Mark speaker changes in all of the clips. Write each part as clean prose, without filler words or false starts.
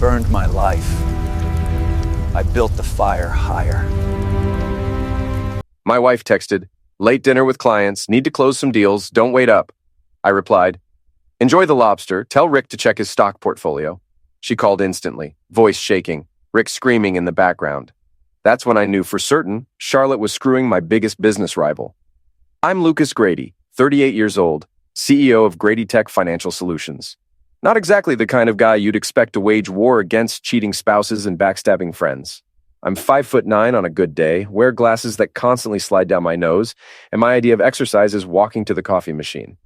Speaker 1: burned my life. I built the fire higher.
Speaker 2: My wife texted, "Late dinner with clients, need to close some deals, don't wait up." I replied, "Enjoy the lobster, tell Rick to check his stock portfolio." She called instantly, voice shaking, Rick screaming in the background. That's when I knew for certain Charlotte was screwing my biggest business rival. I'm Lucas Grady, 38 years old, CEO of Grady Tech Financial Solutions. Not exactly the kind of guy you'd expect to wage war against cheating spouses and backstabbing friends. I'm 5'9" on a good day, wear glasses that constantly slide down my nose, and my idea of exercise is walking to the coffee machine.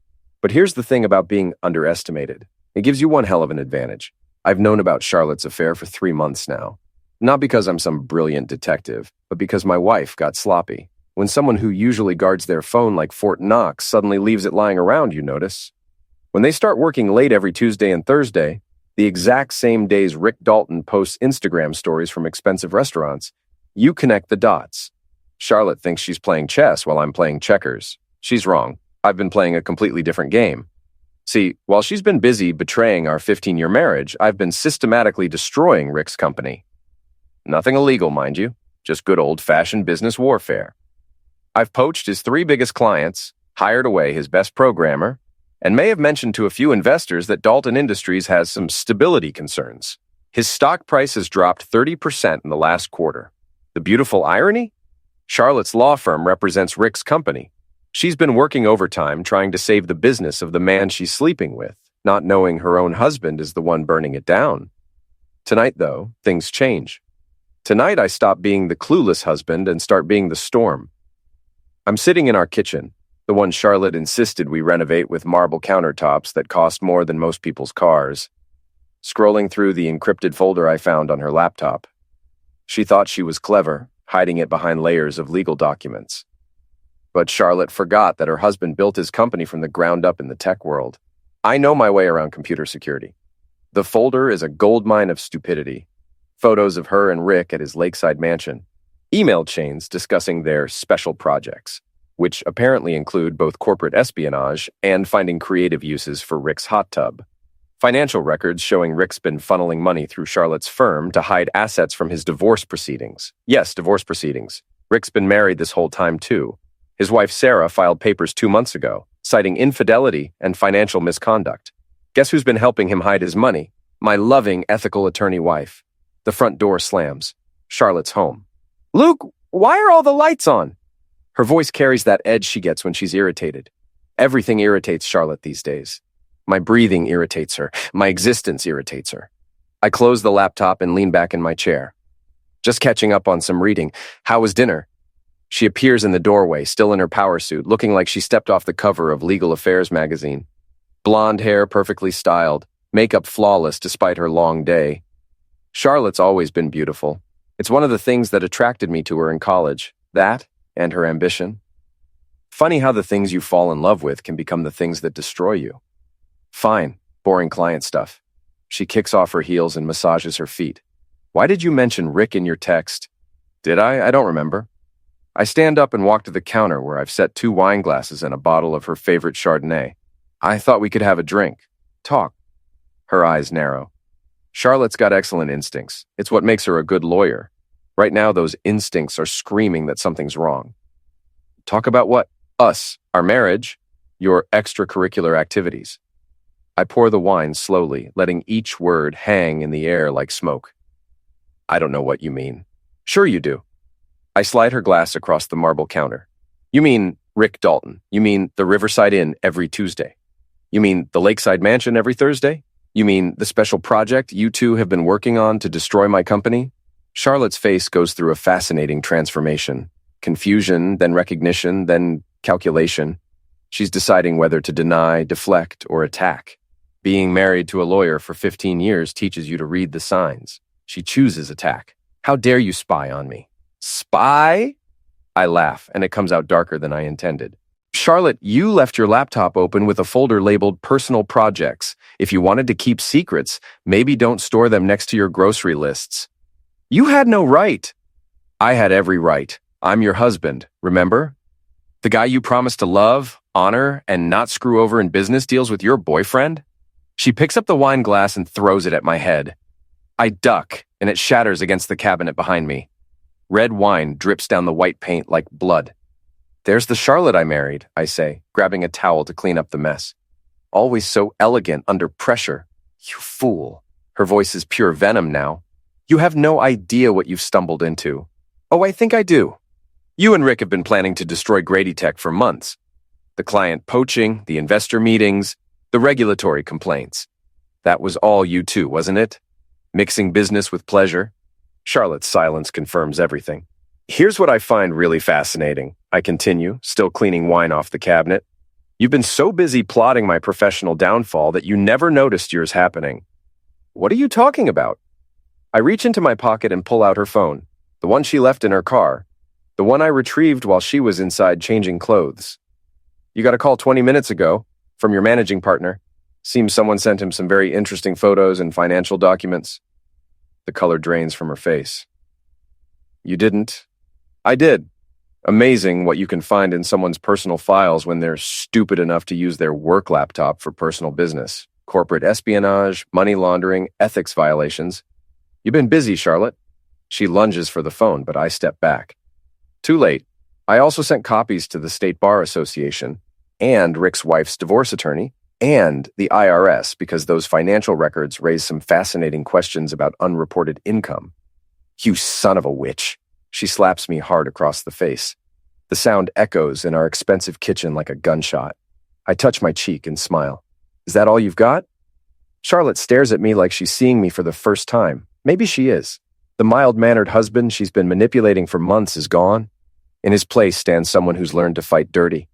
Speaker 2: But here's the thing about being underestimated. It gives you one hell of an advantage. I've known about Charlotte's affair for 3 months now. Not because I'm some brilliant detective, but because my wife got sloppy. When someone who usually guards their phone like Fort Knox suddenly leaves it lying around, you notice. When they start working late every Tuesday and Thursday, the exact same days Rick Dalton posts Instagram stories from expensive restaurants, you connect the dots. Charlotte thinks she's playing chess while I'm playing checkers. She's wrong. I've been playing a completely different game. See, while she's been busy betraying our 15-year marriage, I've been systematically destroying Rick's company. Nothing illegal, mind you, just good old-fashioned business warfare. I've poached his 3 biggest clients, hired away his best programmer, and may have mentioned to a few investors that Dalton Industries has some stability concerns. His stock price has dropped 30% in the last quarter. The beautiful irony? Charlotte's law firm represents Rick's company. She's been working overtime trying to save the business of the man she's sleeping with, not knowing her own husband is the one burning it down. Tonight, though, things change. Tonight, I stop being the clueless husband and start being the storm. I'm sitting in our kitchen, the one Charlotte insisted we renovate with marble countertops that cost more than most people's cars, scrolling through the encrypted folder I found on her laptop. She thought she was clever, hiding it behind layers of legal documents. But Charlotte forgot that her husband built his company from the ground up in the tech world. I know my way around computer security. The folder is a goldmine of stupidity. Photos of her and Rick at his lakeside mansion. Email chains discussing their special projects, which apparently include both corporate espionage and finding creative uses for Rick's hot tub. Financial records showing Rick's been funneling money through Charlotte's firm to hide assets from his divorce proceedings. Yes, divorce proceedings. Rick's been married this whole time, too. His wife, Sarah, filed papers 2 months ago, citing infidelity and financial misconduct. Guess who's been helping him hide his money? My loving, ethical attorney wife. The front door slams. Charlotte's home. "Luke, why are all the lights on?" Her voice carries that edge she gets when she's irritated. Everything irritates Charlotte these days. My breathing irritates her. My existence irritates her. I close the laptop and lean back in my chair. Just catching up on some reading. How was dinner? She appears in the doorway, still in her power suit, looking like she stepped off the cover of Legal Affairs magazine. Blonde hair perfectly styled, makeup flawless despite her long day. Charlotte's always been beautiful. It's one of the things that attracted me to her in college. That and her ambition. Funny how the things you fall in love with can become the things that destroy you. Fine, boring client stuff. She kicks off her heels and massages her feet. Why did you mention Rick in your text? Did I? I don't remember. I stand up and walk to the counter where I've set 2 wine glasses and a bottle of her favorite Chardonnay. I thought we could have a drink. Talk. Her eyes narrow. Charlotte's got excellent instincts. It's what makes her a good lawyer. Right now, those instincts are screaming that something's wrong. Talk about what? Us, our marriage, your extracurricular activities. I pour the wine slowly, letting each word hang in the air like smoke. I don't know what you mean. Sure you do. I slide her glass across the marble counter. You mean Rick Dalton. You mean the Riverside Inn every Tuesday. You mean the Lakeside Mansion every Thursday? You mean the special project you two have been working on to destroy my company? Charlotte's face goes through a fascinating transformation. Confusion, then recognition, then calculation. She's deciding whether to deny, deflect, or attack. Being married to a lawyer for 15 years teaches you to read the signs. She chooses attack. How dare you spy on me? Spy? I laugh, and it comes out darker than I intended. Charlotte, you left your laptop open with a folder labeled Personal Projects. If you wanted to keep secrets, maybe don't store them next to your grocery lists. You had no right. I had every right. I'm your husband, remember? The guy you promised to love, honor, and not screw over in business deals with your boyfriend? She picks up the wine glass and throws it at my head. I duck, and it shatters against the cabinet behind me. Red wine drips down the white paint like blood. There's the Charlotte I married, I say, grabbing a towel to clean up the mess. Always so elegant under pressure. You fool. Her voice is pure venom now. You have no idea what you've stumbled into. Oh, I think I do. You and Rick have been planning to destroy Grady Tech for months. The client poaching, the investor meetings, the regulatory complaints. That was all you two, wasn't it? Mixing business with pleasure. Charlotte's silence confirms everything. Here's what I find really fascinating, I continue, still cleaning wine off the cabinet. You've been so busy plotting my professional downfall that you never noticed yours happening. What are you talking about? I reach into my pocket and pull out her phone, the one she left in her car, the one I retrieved while she was inside changing clothes. You got a call 20 minutes ago from your managing partner. Seems someone sent him some very interesting photos and financial documents. The color drains from her face. You didn't. I did. Amazing what you can find in someone's personal files when they're stupid enough to use their work laptop for personal business. Corporate espionage, money laundering, ethics violations. You've been busy, Charlotte. She lunges for the phone, but I step back. Too late. I also sent copies to the State Bar Association and Rick's wife's divorce attorney and the IRS because those financial records raise some fascinating questions about unreported income. You son of a witch. She slaps me hard across the face. The sound echoes in our expensive kitchen like a gunshot. I touch my cheek and smile. Is that all you've got? Charlotte stares at me like she's seeing me for the first time. Maybe she is. The mild-mannered husband she's been manipulating for months is gone. In his place stands someone who's learned to fight dirty.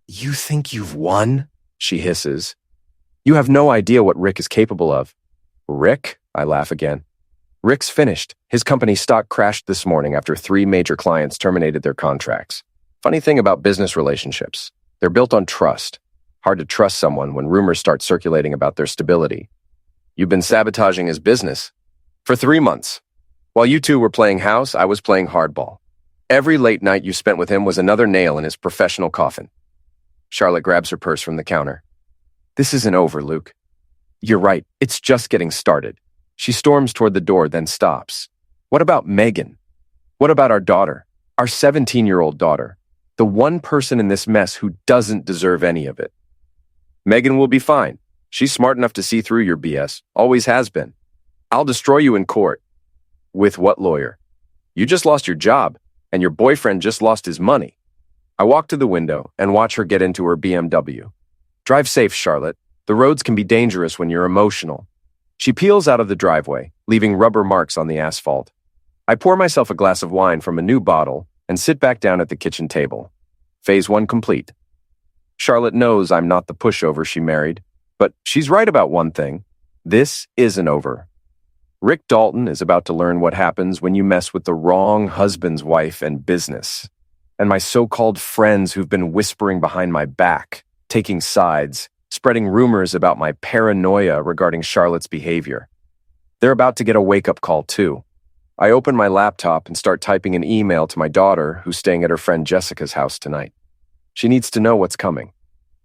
Speaker 2: You think you've won? She hisses. You have no idea what Rick is capable of. Rick? I laugh again. Rick's finished. His company's stock crashed this morning after 3 major clients terminated their contracts. Funny thing about business relationships. They're built on trust. Hard to trust someone when rumors start circulating about their stability. You've been sabotaging his business. For 3 months. While you two were playing house, I was playing hardball. Every late night you spent with him was another nail in his professional coffin. Charlotte grabs her purse from the counter. This isn't over, Luke. You're right. It's just getting started. She storms toward the door, then stops. What about Megan? What about our daughter? Our 17-year-old daughter? The one person in this mess who doesn't deserve any of it. Megan will be fine. She's smart enough to see through your BS. Always has been. I'll destroy you in court. With what lawyer? You just lost your job, and your boyfriend just lost his money. I walk to the window and watch her get into her BMW. Drive safe, Charlotte. The roads can be dangerous when you're emotional. She peels out of the driveway, leaving rubber marks on the asphalt. I pour myself a glass of wine from a new bottle and sit back down at the kitchen table. Phase 1 complete. Charlotte knows I'm not the pushover she married, but she's right about one thing. This isn't over. Rick Dalton is about to learn what happens when you mess with the wrong husband's wife and business. And my so-called friends who've been whispering behind my back, taking sides, spreading rumors about my paranoia regarding Charlotte's behavior. They're about to get a wake-up call, too. I open my laptop and start typing an email to my daughter, who's staying at her friend Jessica's house tonight. She needs to know what's coming.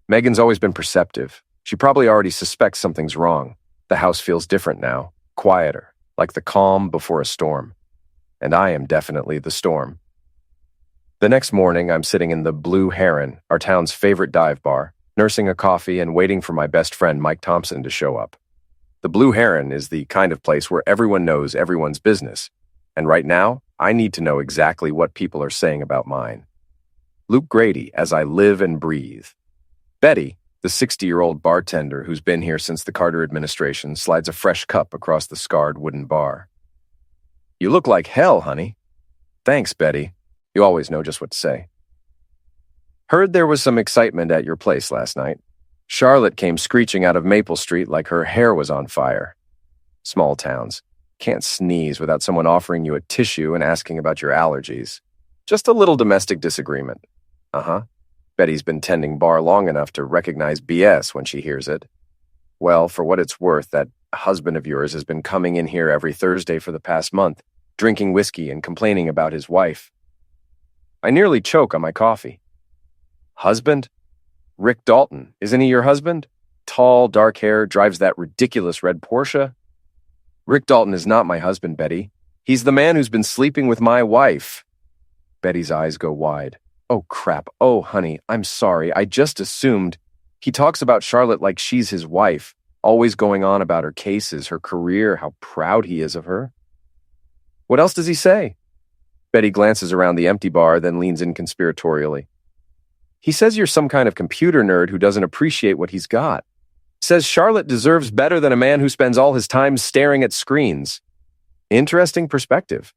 Speaker 2: Megan's always been perceptive. She probably already suspects something's wrong. The house feels different now, quieter, like the calm before a storm. And I am definitely the storm. The next morning, I'm sitting in the Blue Heron, our town's favorite dive bar, nursing a coffee and waiting for my best friend Mike Thompson to show up. The Blue Heron is the kind of place where everyone knows everyone's business. And right now, I need to know exactly what people are saying about mine. Luke Grady, as I live and breathe. Betty, the 60-year-old bartender who's been here since the Carter administration, slides a fresh cup across the scarred wooden bar. You look like hell, honey. Thanks, Betty. You always know just what to say. Heard there was some excitement at your place last night. Charlotte came screeching out of Maple Street like her hair was on fire. Small towns. Can't sneeze without someone offering you a tissue and asking about your allergies. Just a little domestic disagreement. Betty's been tending bar long enough to recognize BS when she hears it. Well, for what it's worth, that husband of yours has been coming in here every Thursday for the past month, drinking whiskey and complaining about his wife. I nearly choke on my coffee. Husband? Rick Dalton, isn't he your husband? Tall, dark hair, drives that ridiculous red Porsche? Rick Dalton is not my husband, Betty. He's the man who's been sleeping with my wife. Betty's eyes go wide. Oh, crap. Oh, honey, I'm sorry. I just assumed. He talks about Charlotte like she's his wife, always going on about her cases, her career, how proud he is of her. What else does he say? Betty glances around the empty bar, then leans in conspiratorially. He says you're some kind of computer nerd who doesn't appreciate what he's got. Says Charlotte deserves better than a man who spends all his time staring at screens. Interesting perspective.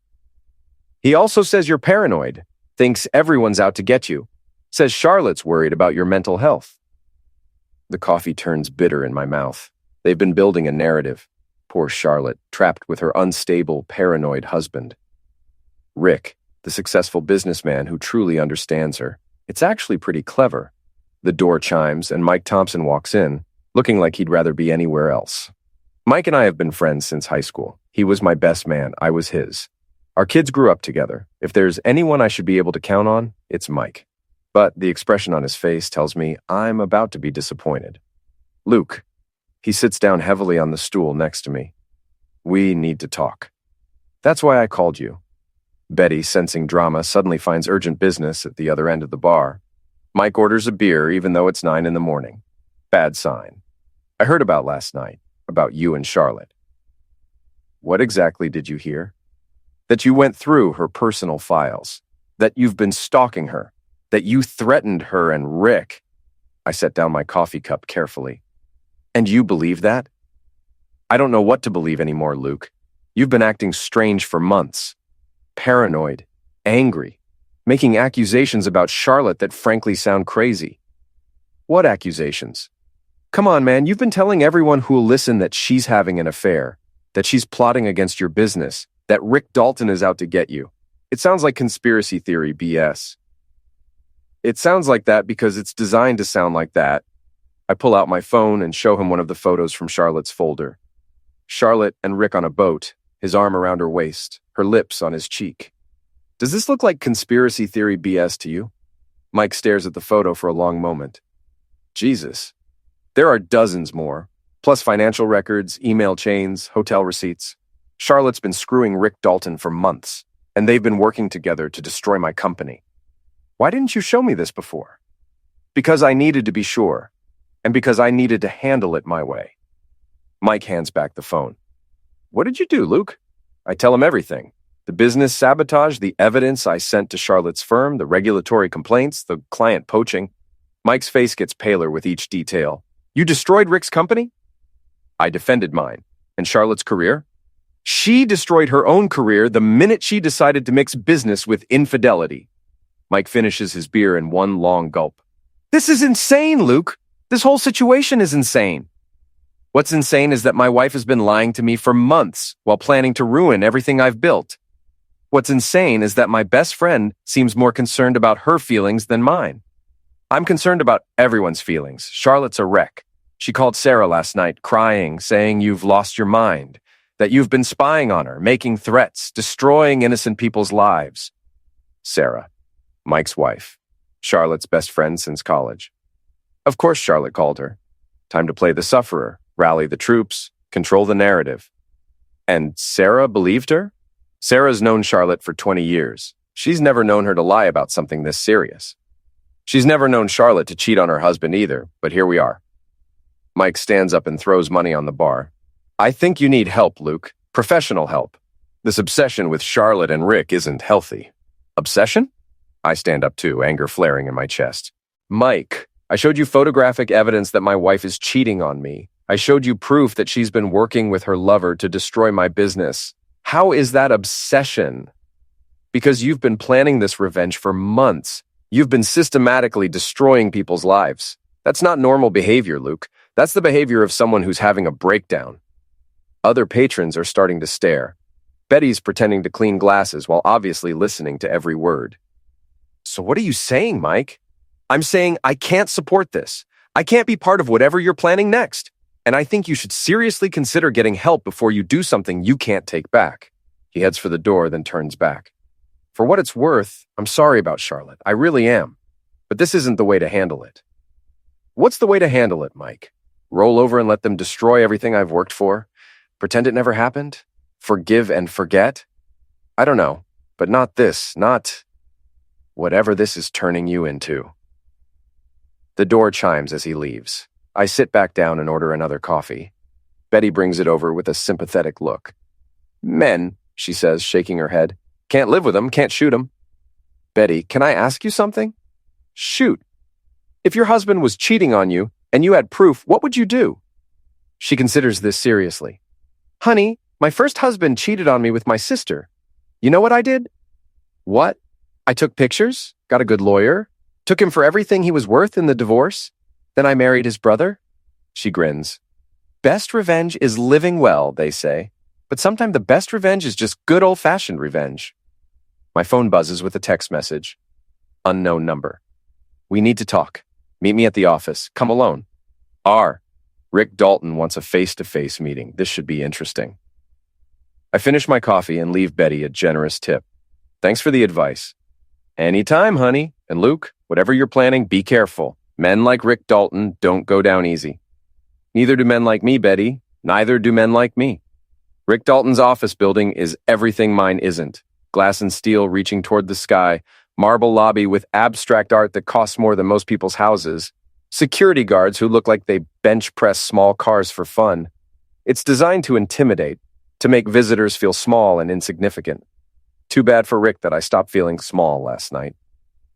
Speaker 2: He also says you're paranoid, thinks everyone's out to get you, says Charlotte's worried about your mental health. The coffee turns bitter in my mouth. They've been building a narrative. Poor Charlotte, trapped with her unstable, paranoid husband. Rick, the successful businessman who truly understands her. It's actually pretty clever. The door chimes and Mike Thompson walks in, looking like he'd rather be anywhere else. Mike and I have been friends since high school. He was my best man, I was his. Our kids grew up together. If there's anyone I should be able to count on, it's Mike. But the expression on his face tells me I'm about to be disappointed. Luke. He sits down heavily on the stool next to me. We need to talk. That's why I called you. Betty, sensing drama, suddenly finds urgent business at the other end of the bar. Mike orders a beer even though it's 9 a.m. Bad sign. I heard about last night, about you and Charlotte. What exactly did you hear? That you went through her personal files, that you've been stalking her, that you threatened her and Rick. I set down my coffee cup carefully. And you believe that? I don't know what to believe anymore, Luke. You've been acting strange for months. Paranoid, angry, making accusations about Charlotte that frankly sound crazy. What accusations? Come on, man, you've been telling everyone who'll listen that she's having an affair, that she's plotting against your business, that Rick Dalton is out to get you. It sounds like conspiracy theory BS. It sounds like that because it's designed to sound like that. I pull out my phone and show him one of the photos from Charlotte's folder. Charlotte and Rick on a boat, his arm around her waist, her lips on his cheek. Does this look like conspiracy theory BS to you? Mike stares at the photo for a long moment. Jesus. There are dozens more, plus financial records, email chains, hotel receipts. Charlotte's been screwing Rick Dalton for months, and they've been working together to destroy my company. Why didn't you show me this before? Because I needed to be sure, and because I needed to handle it my way. Mike hands back the phone. What did you do, Luke? I tell him everything. The business sabotage, the evidence I sent to Charlotte's firm, the regulatory complaints, the client poaching. Mike's face gets paler with each detail. You destroyed Rick's company? I defended mine. And Charlotte's career? She destroyed her own career the minute she decided to mix business with infidelity. Mike finishes his beer in one long gulp. This is insane, Luke. This whole situation is insane. What's insane is that my wife has been lying to me for months while planning to ruin everything I've built. What's insane is that my best friend seems more concerned about her feelings than mine. I'm concerned about everyone's feelings. Charlotte's a wreck. She called Sarah last night, crying, saying you've lost your mind, that you've been spying on her, making threats, destroying innocent people's lives. Sarah, Mike's wife, Charlotte's best friend since college. Of course Charlotte called her. Time to play the sufferer, rally the troops, control the narrative. And Sarah believed her? Sarah's known Charlotte for 20 years. She's never known her to lie about something this serious. She's never known Charlotte to cheat on her husband either, but here we are. Mike stands up and throws money on the bar. I think you need help, Luke. Professional help. This obsession with Charlotte and Rick isn't healthy. Obsession? I stand up too, anger flaring in my chest. Mike, I showed you photographic evidence that my wife is cheating on me. I showed you proof that she's been working with her lover to destroy my business. How is that obsession? Because you've been planning this revenge for months. You've been systematically destroying people's lives. That's not normal behavior, Luke. That's the behavior of someone who's having a breakdown. Other patrons are starting to stare. Betty's pretending to clean glasses while obviously listening to every word. So what are you saying, Mike? I'm saying I can't support this. I can't be part of whatever you're planning next. And I think you should seriously consider getting help before you do something you can't take back. He heads for the door, then turns back. For what it's worth, I'm sorry about Charlotte. I really am. But this isn't the way to handle it. What's the way to handle it, Mike? Roll over and let them destroy everything I've worked for? Pretend it never happened? Forgive and forget? I don't know, but not this, not whatever this is turning you into. The door chimes as he leaves. I sit back down and order another coffee. Betty brings it over with a sympathetic look. Men, she says, shaking her head. Can't live with them, can't shoot them. Betty, can I ask you something? Shoot. If your husband was cheating on you and you had proof, what would you do? She considers this seriously. Honey, my first husband cheated on me with my sister. You know what I did? What? I took pictures, got a good lawyer, took him for everything he was worth in the divorce. Then I married his brother. She grins. Best revenge is living well, they say. But sometimes the best revenge is just good old-fashioned revenge. My phone buzzes with a text message. Unknown number. We need to talk. Meet me at the office. Come alone. R. Rick Dalton wants a face-to-face meeting. This should be interesting. I finish my coffee and leave Betty a generous tip. Thanks for the advice. Anytime, honey. And Luke, whatever you're planning, be careful. Men like Rick Dalton don't go down easy. Neither do men like me, Betty. Neither do men like me. Rick Dalton's office building is everything mine isn't. Glass and steel reaching toward the sky, marble lobby with abstract art that costs more than most people's houses, security guards who look like they bench press small cars for fun. It's designed to intimidate, to make visitors feel small and insignificant. Too bad for Rick that I stopped feeling small last night.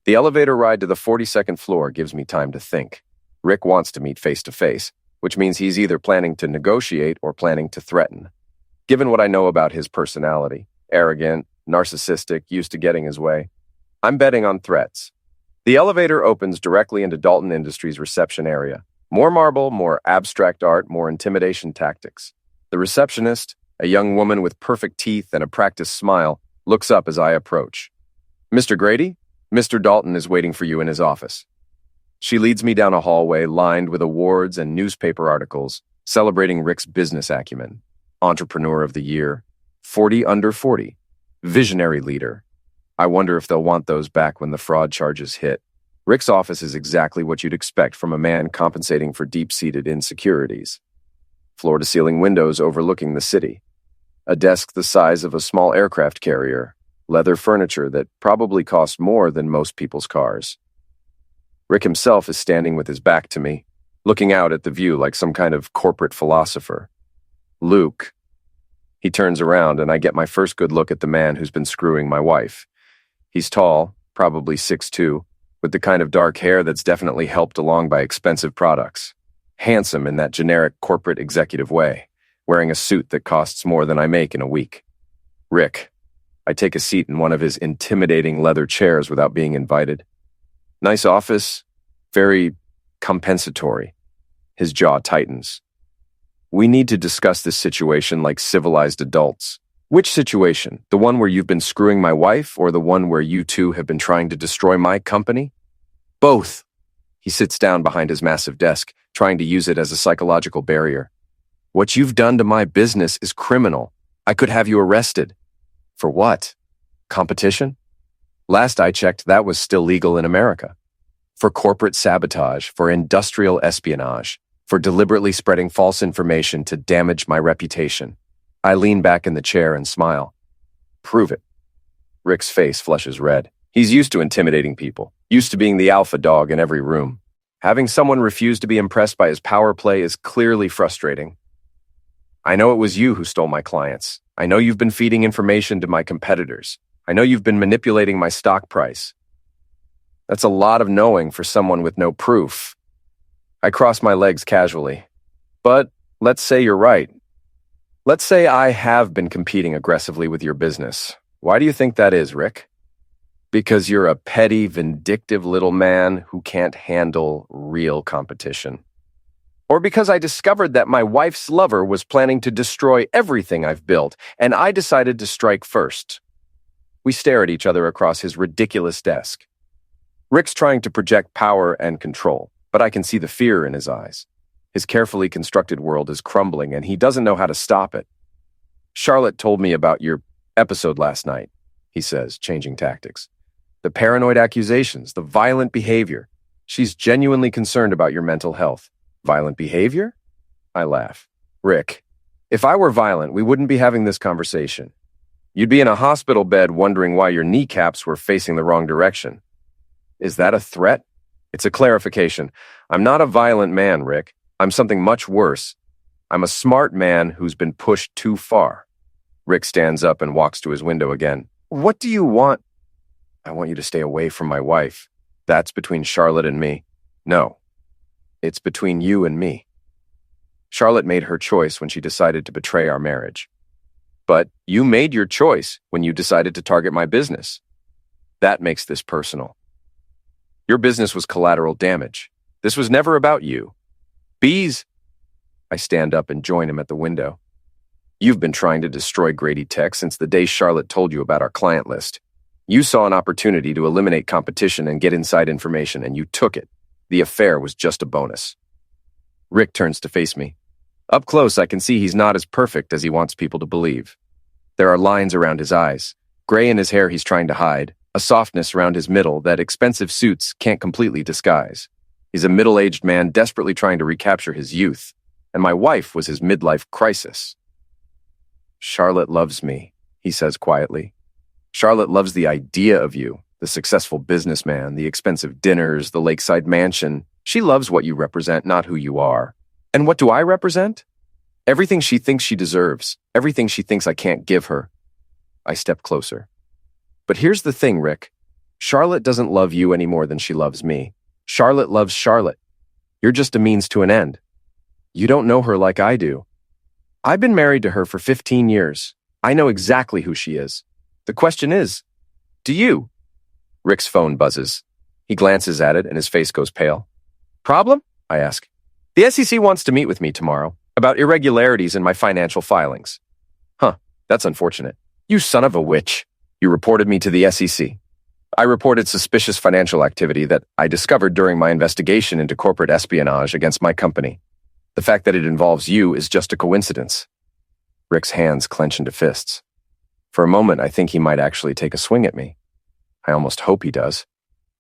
Speaker 2: The elevator ride to the 42nd floor gives me time to think. Rick wants to meet face to face, which means he's either planning to negotiate or planning to threaten. Given what I know about his personality, arrogant, narcissistic, used to getting his way, I'm betting on threats. The elevator opens directly into Dalton Industries' reception area. More marble, more abstract art, more intimidation tactics. The receptionist, a young woman with perfect teeth and a practiced smile, looks up as I approach. Mr. Grady, Mr. Dalton is waiting for you in his office. She leads me down a hallway lined with awards and newspaper articles celebrating Rick's business acumen. Entrepreneur of the Year, 40 under 40, visionary leader. I wonder if they'll want those back when the fraud charges hit. Rick's office is exactly what you'd expect from a man compensating for deep-seated insecurities. Floor-to-ceiling windows overlooking the city. A desk the size of a small aircraft carrier. Leather furniture that probably costs more than most people's cars. Rick himself is standing with his back to me, looking out at the view like some kind of corporate philosopher. Luke. He turns around and I get my first good look at the man who's been screwing my wife. He's tall, probably 6'2", with the kind of dark hair that's definitely helped along by expensive products. Handsome in that generic corporate executive way, wearing a suit that costs more than I make in a week. Rick. I take a seat in one of his intimidating leather chairs without being invited. Nice office, very compensatory. His jaw tightens. We need to discuss this situation like civilized adults. Which situation? The one where you've been screwing my wife, or the one where you two have been trying to destroy my company? Both. He sits down behind his massive desk, trying to use it as a psychological barrier. What you've done to my business is criminal. I could have you arrested. For what? Competition? Last I checked, that was still legal in America. For corporate sabotage, for industrial espionage, for deliberately spreading false information to damage my reputation. I lean back in the chair and smile. Prove it. Rick's face flushes red. He's used to intimidating people, used to being the alpha dog in every room. Having someone refuse to be impressed by his power play is clearly frustrating. I know it was you who stole my clients. I know you've been feeding information to my competitors. I know you've been manipulating my stock price. That's a lot of knowing for someone with no proof. I cross my legs casually. But let's say you're right. Let's say I have been competing aggressively with your business. Why do you think that is, Rick? Because you're a petty, vindictive little man who can't handle real competition. Or because I discovered that my wife's lover was planning to destroy everything I've built, and I decided to strike first. We stare at each other across his ridiculous desk. Rick's trying to project power and control, but I can see the fear in his eyes. His carefully constructed world is crumbling, and he doesn't know how to stop it. Charlotte told me about your episode last night, he says, changing tactics. The paranoid accusations, the violent behavior. She's genuinely concerned about your mental health. Violent behavior? I laugh. Rick, If I were violent, we wouldn't be having this conversation. You'd be in a hospital bed wondering why your kneecaps were facing the wrong direction. Is that a threat? It's a clarification. I'm not a violent man, Rick. I'm something much worse. I'm a smart man who's been pushed too far. Rick stands up and walks to his window again. What do you want? I want you to stay away from my wife. That's between Charlotte and me. No, it's between you and me. Charlotte made her choice when she decided to betray our marriage. But you made your choice when you decided to target my business. That makes this personal. Your business was collateral damage. This was never about you. Bees. I stand up and join him at the window. You've been trying to destroy Grady Tech since the day Charlotte told you about our client list. You saw an opportunity to eliminate competition and get inside information, and you took it. The affair was just a bonus. Rick turns to face me. Up close, I can see he's not as perfect as he wants people to believe. There are lines around his eyes, gray in his hair he's trying to hide, a softness around his middle that expensive suits can't completely disguise. He's a middle-aged man desperately trying to recapture his youth, and my wife was his midlife crisis. Charlotte loves me, he says quietly. Charlotte loves the idea of you, the successful businessman, the expensive dinners, the lakeside mansion. She loves what you represent, not who you are. And what do I represent? Everything she thinks she deserves, everything she thinks I can't give her. I step closer. But here's the thing, Rick. Charlotte doesn't love you any more than she loves me. Charlotte loves Charlotte. You're just a means to an end. You don't know her like I do. I've been married to her for 15 years. I know exactly who she is. The question is, do you? Rick's phone buzzes. He glances at it and his face goes pale. Problem? I ask. The SEC wants to meet with me tomorrow about irregularities in my financial filings. Huh, that's unfortunate. You son of a witch. You reported me to the SEC. I reported suspicious financial activity that I discovered during my investigation into corporate espionage against my company. The fact that it involves you is just a coincidence. Rick's hands clench into fists. For a moment, I think he might actually take a swing at me. I almost hope he does.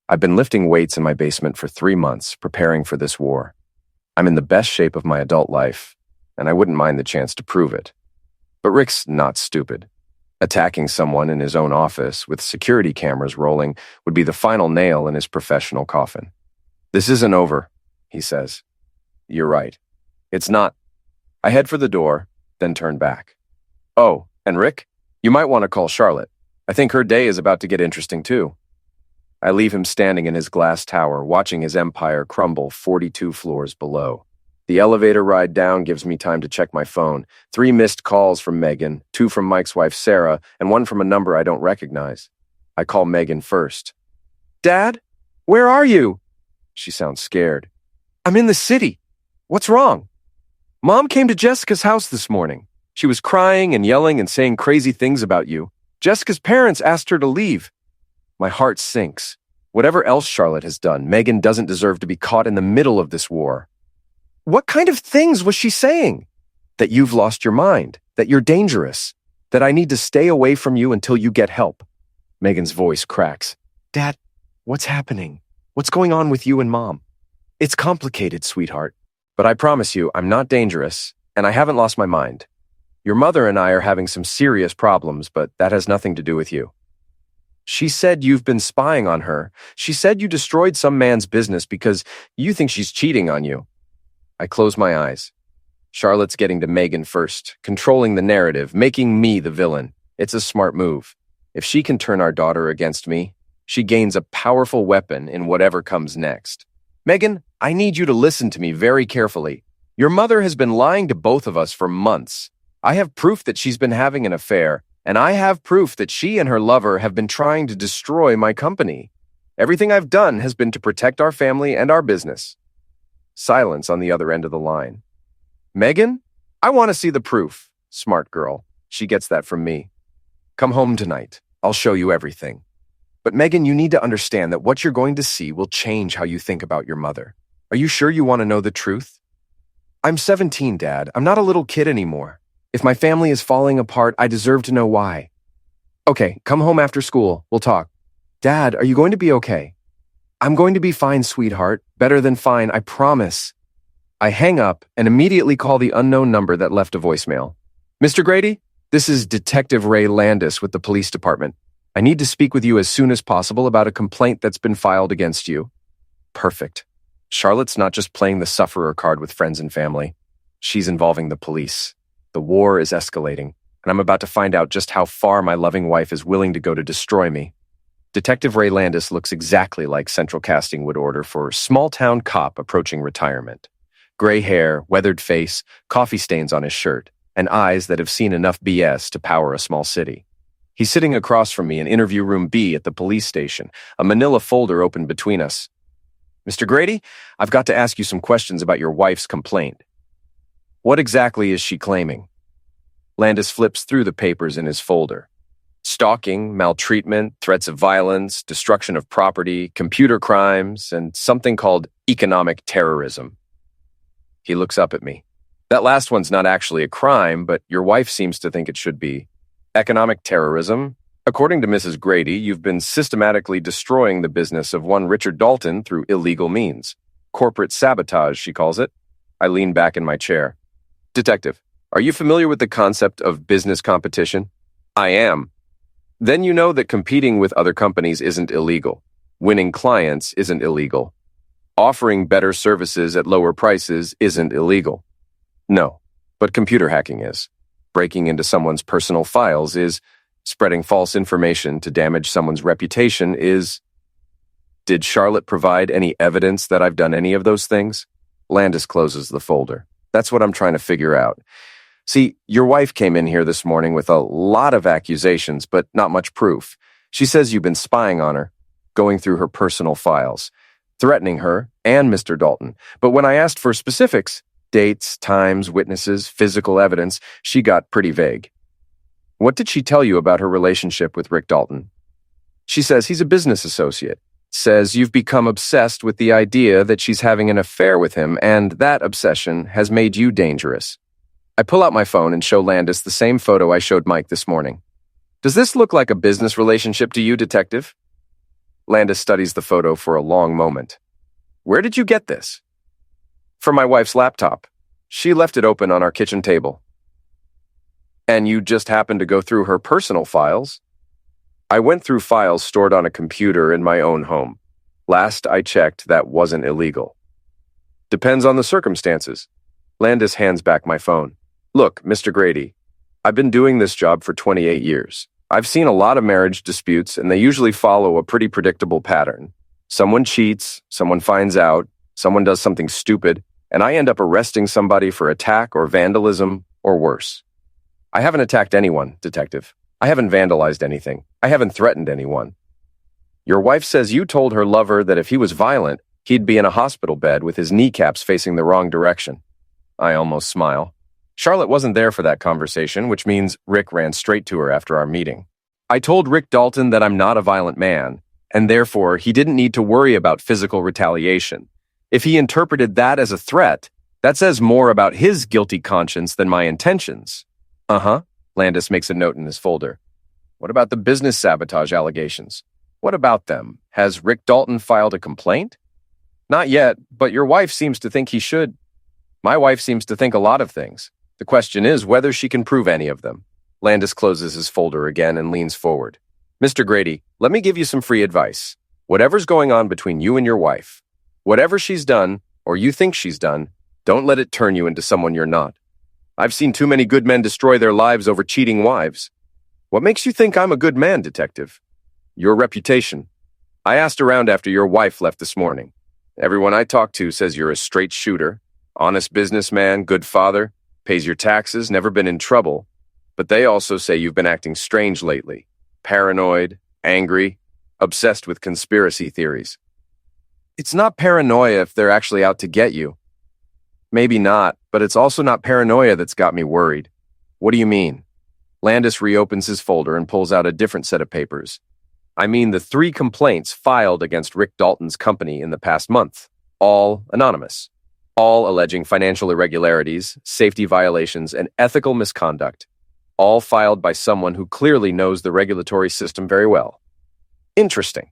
Speaker 2: I've been lifting weights in my basement for 3 months, preparing for this war. I'm in the best shape of my adult life, and I wouldn't mind the chance to prove it. But Rick's not stupid. Attacking someone in his own office with security cameras rolling would be the final nail in his professional coffin. This isn't over, he says. You're right. It's not. I head for the door, then turn back. Oh, and Rick, you might want to call Charlotte. I think her day is about to get interesting too. I leave him standing in his glass tower, watching his empire crumble 42 floors below. The elevator ride down gives me time to check my phone. 3 missed calls from Megan, 2 from Mike's wife Sarah, and 1 from a number I don't recognize. I call Megan first. Dad, where are you? She sounds scared. I'm in the city. What's wrong? Mom came to Jessica's house this morning. She was crying and yelling and saying crazy things about you. Jessica's parents asked her to leave. My heart sinks. Whatever else Charlotte has done, Megan doesn't deserve to be caught in the middle of this war. What kind of things was she saying? That you've lost your mind, that you're dangerous, that I need to stay away from you until you get help. Megan's voice cracks. Dad, what's happening? What's going on with you and Mom? It's complicated, sweetheart. But I promise you, I'm not dangerous, and I haven't lost my mind. Your mother and I are having some serious problems, but that has nothing to do with you. She said you've been spying on her. She said you destroyed some man's business because you think she's cheating on you. I close my eyes. Charlotte's getting to Megan first, controlling the narrative, making me the villain. It's a smart move. If she can turn our daughter against me, she gains a powerful weapon in whatever comes next. Megan, I need you to listen to me very carefully. Your mother has been lying to both of us for months. I have proof that she's been having an affair, and I have proof that she and her lover have been trying to destroy my company. Everything I've done has been to protect our family and our business. Silence on the other end of the line. Megan, I want to see the proof. Smart girl. She gets that from me. Come home tonight. I'll show you everything. But Megan, you need to understand that what you're going to see will change how you think about your mother. Are you sure you want to know the truth? I'm 17, Dad. I'm not a little kid anymore. If my family is falling apart, I deserve to know why. Okay, come home after school. We'll talk. Dad, are you going to be okay? I'm going to be fine, sweetheart. Better than fine, I promise. I hang up and immediately call the unknown number that left a voicemail. Mr. Grady, this is Detective Ray Landis with the police department. I need to speak with you as soon as possible about a complaint that's been filed against you. Perfect. Charlotte's not just playing the sufferer card with friends and family. She's involving the police. The war is escalating, and I'm about to find out just how far my loving wife is willing to go to destroy me. Detective Ray Landis looks exactly like Central Casting would order for small-town cop approaching retirement. Gray hair, weathered face, coffee stains on his shirt, and eyes that have seen enough BS to power a small city. He's sitting across from me in interview room B at the police station, a manila folder open between us. Mr. Grady, I've got to ask you some questions about your wife's complaint. What exactly is she claiming? Landis flips through the papers in his folder. Stalking, maltreatment, threats of violence, destruction of property, computer crimes, and something called economic terrorism. He looks up at me. That last one's not actually a crime, but your wife seems to think it should be. Economic terrorism? According to Mrs. Grady, you've been systematically destroying the business of one Richard Dalton through illegal means. Corporate sabotage, she calls it. I lean back in my chair. Detective, are you familiar with the concept of business competition? I am. Then you know that competing with other companies isn't illegal. Winning clients isn't illegal. Offering better services at lower prices isn't illegal. No, but computer hacking is. Breaking into someone's personal files is. Spreading false information to damage someone's reputation is. Did Charlotte provide any evidence that I've done any of those things? Landis closes the folder. That's what I'm trying to figure out. See, your wife came in here this morning with a lot of accusations, but not much proof. She says you've been spying on her, going through her personal files, threatening her and Mr. Dalton. But when I asked for specifics, dates, times, witnesses, physical evidence, she got pretty vague. What did she tell you about her relationship with Rick Dalton? She says he's a business associate. Says you've become obsessed with the idea that she's having an affair with him, and that obsession has made you dangerous. I pull out my phone and show Landis the same photo I showed Mike this morning. Does this look like a business relationship to you, Detective? Landis studies the photo for a long moment. Where did you get this? From my wife's laptop. She left it open on our kitchen table. And you just happened to go through her personal files? I went through files stored on a computer in my own home. Last I checked, that wasn't illegal. Depends on the circumstances. Landis hands back my phone. Look, Mr. Grady, I've been doing this job for 28 years. I've seen a lot of marriage disputes, and they usually follow a pretty predictable pattern. Someone cheats, someone finds out, someone does something stupid, and I end up arresting somebody for attack or vandalism or worse. I haven't attacked anyone, Detective. I haven't vandalized anything. I haven't threatened anyone. Your wife says you told her lover that if he was violent, he'd be in a hospital bed with his kneecaps facing the wrong direction. I almost smile. Charlotte wasn't there for that conversation, which means Rick ran straight to her after our meeting. I told Rick Dalton that I'm not a violent man, and therefore he didn't need to worry about physical retaliation. If he interpreted that as a threat, that says more about his guilty conscience than my intentions. Uh-huh. Landis makes a note in his folder. What about the business sabotage allegations? What about them? Has Rick Dalton filed a complaint? Not yet, but your wife seems to think he should. My wife seems to think a lot of things. The question is whether she can prove any of them. Landis closes his folder again and leans forward. Mr. Grady, let me give you some free advice. Whatever's going on between you and your wife, whatever she's done, or you think she's done, don't let it turn you into someone you're not. I've seen too many good men destroy their lives over cheating wives. What makes you think I'm a good man, Detective? Your reputation. I asked around after your wife left this morning. Everyone I talk to says you're a straight shooter, honest businessman, good father, pays your taxes, never been in trouble. But they also say you've been acting strange lately. Paranoid, angry, obsessed with conspiracy theories. It's not paranoia if they're actually out to get you. Maybe not, but it's also not paranoia that's got me worried. What do you mean? Landis reopens his folder and pulls out a different set of papers. I mean the 3 complaints filed against Rick Dalton's company in the past month. All anonymous. All alleging financial irregularities, safety violations, and ethical misconduct. All filed by someone who clearly knows the regulatory system very well. Interesting.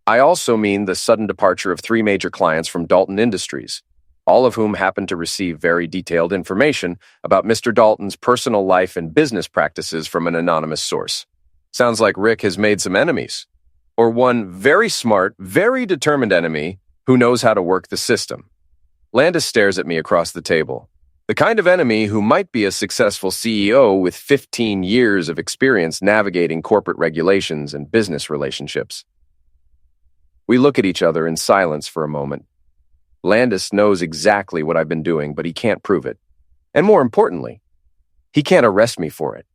Speaker 2: I also mean the sudden departure of 3 major clients from Dalton Industries. all of whom happened to receive very detailed information about Mr. Dalton's personal life and business practices from an anonymous source. Sounds like Rick has made some enemies. Or one very smart, very determined enemy who knows how to work the system. Landis stares at me across the table. The kind of enemy who might be a successful CEO with 15 years of experience navigating corporate regulations and business relationships. We look at each other in silence for a moment. Landis knows exactly what I've been doing, but he can't prove it. And more importantly, he can't arrest me for it.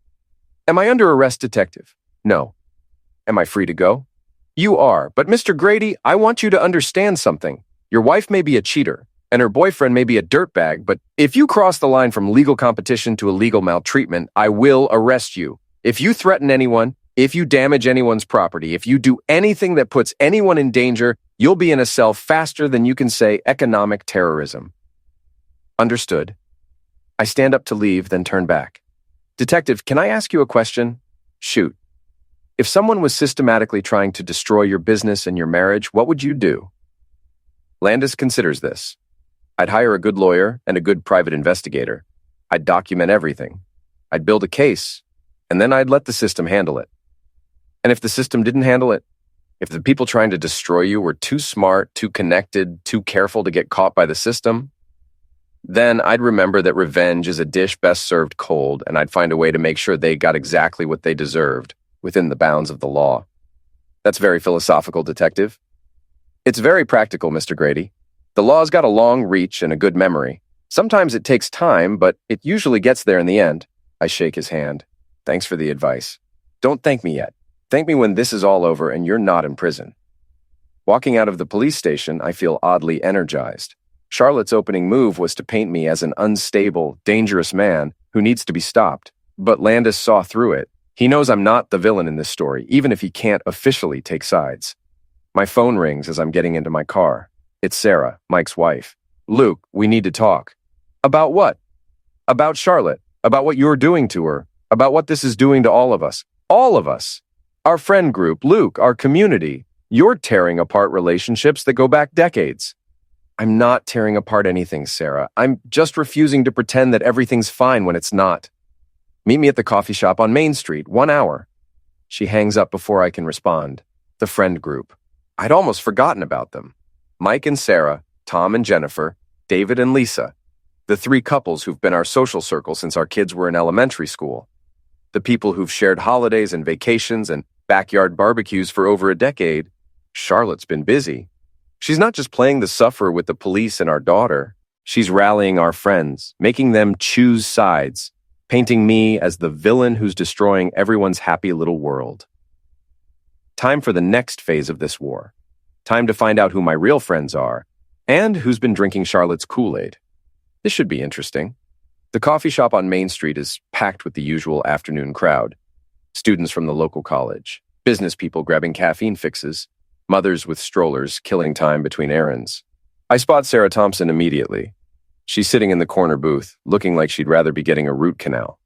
Speaker 2: Am I under arrest, detective? No. Am I free to go? You are, but Mr. Grady, I want you to understand something. Your wife may be a cheater, and her boyfriend may be a dirtbag, but if you cross the line from legal competition to illegal maltreatment, I will arrest you. If you threaten anyone, if you damage anyone's property, if you do anything that puts anyone in danger, you'll be in a cell faster than you can say economic terrorism. Understood. I stand up to leave, then turn back. Detective, can I ask you a question? Shoot. If someone was systematically trying to destroy your business and your marriage, what would you do? Landis considers this. I'd hire a good lawyer and a good private investigator. I'd document everything. I'd build a case, and then I'd let the system handle it. And if the system didn't handle it, if the people trying to destroy you were too smart, too connected, too careful to get caught by the system, then I'd remember that revenge is a dish best served cold, and I'd find a way to make sure they got exactly what they deserved within the bounds of the law. That's very philosophical, detective. It's very practical, Mr. Grady. The law's got a long reach and a good memory. Sometimes it takes time, but it usually gets there in the end. I shake his hand. Thanks for the advice. Don't thank me yet. Thank me when this is all over and you're not in prison. Walking out of the police station, I feel oddly energized. Charlotte's opening move was to paint me as an unstable, dangerous man who needs to be stopped. But Landis saw through it. He knows I'm not the villain in this story, even if he can't officially take sides. My phone rings as I'm getting into my car. It's Sarah, Mike's wife. Luke, we need to talk. About what? About Charlotte. About what you're doing to her. About what this is doing to all of us. All of us. Our friend group, Luke, our community. You're tearing apart relationships that go back decades. I'm not tearing apart anything, Sarah. I'm just refusing to pretend that everything's fine when it's not. Meet me at the coffee shop on Main Street, 1 hour. She hangs up before I can respond. The friend group. I'd almost forgotten about them. Mike and Sarah, Tom and Jennifer, David and Lisa. The 3 couples who've been our social circle since our kids were in elementary school. The people who've shared holidays and vacations and backyard barbecues for over a decade. Charlotte's been busy. She's not just playing the sufferer with the police and our daughter. She's rallying our friends, making them choose sides, painting me as the villain who's destroying everyone's happy little world. Time for the next phase of this war. Time to find out who my real friends are and who's been drinking Charlotte's Kool-Aid. This should be interesting. The coffee shop on Main Street is packed with the usual afternoon crowd. Students from the local college, business people grabbing caffeine fixes, mothers with strollers killing time between errands. I spot Sarah Thompson immediately. She's sitting in the corner booth, looking like she'd rather be getting a root canal.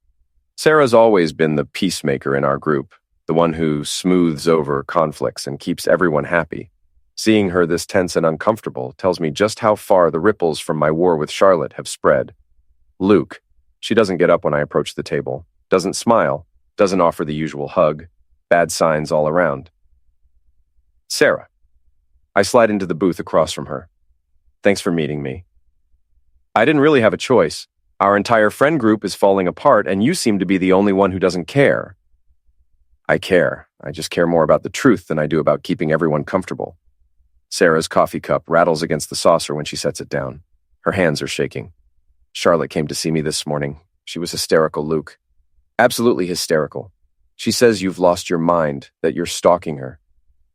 Speaker 2: Sarah's always been the peacemaker in our group, the one who smooths over conflicts and keeps everyone happy. Seeing her this tense and uncomfortable tells me just how far the ripples from my war with Charlotte have spread. Luke. She doesn't get up when I approach the table, doesn't smile, doesn't offer the usual hug. Bad signs all around. Sarah. I slide into the booth across from her. Thanks for meeting me. I didn't really have a choice. Our entire friend group is falling apart, and you seem to be the only one who doesn't care. I care. I just care more about the truth than I do about keeping everyone comfortable. Sarah's coffee cup rattles against the saucer when she sets it down. Her hands are shaking. Charlotte came to see me this morning. She was hysterical, Luke. Absolutely hysterical. She says you've lost your mind, that you're stalking her,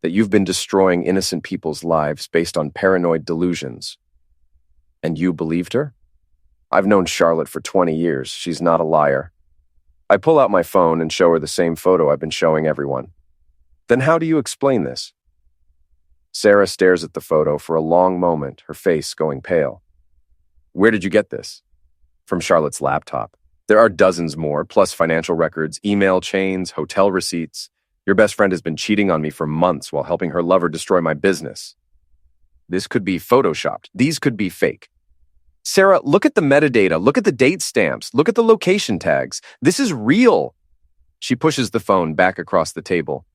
Speaker 2: that you've been destroying innocent people's lives based on paranoid delusions. And you believed her? I've known Charlotte for 20 years. She's not a liar. I pull out my phone and show her the same photo I've been showing everyone. Then how do you explain this? Sarah stares at the photo for a long moment, her face going pale. Where did you get this? From Charlotte's laptop. There are dozens more, plus financial records, email chains, hotel receipts. Your best friend has been cheating on me for months while helping her lover destroy my business. This could be photoshopped. These could be fake. Sarah, look at the metadata, look at the date stamps, look at the location tags. This is real. She pushes the phone back across the table.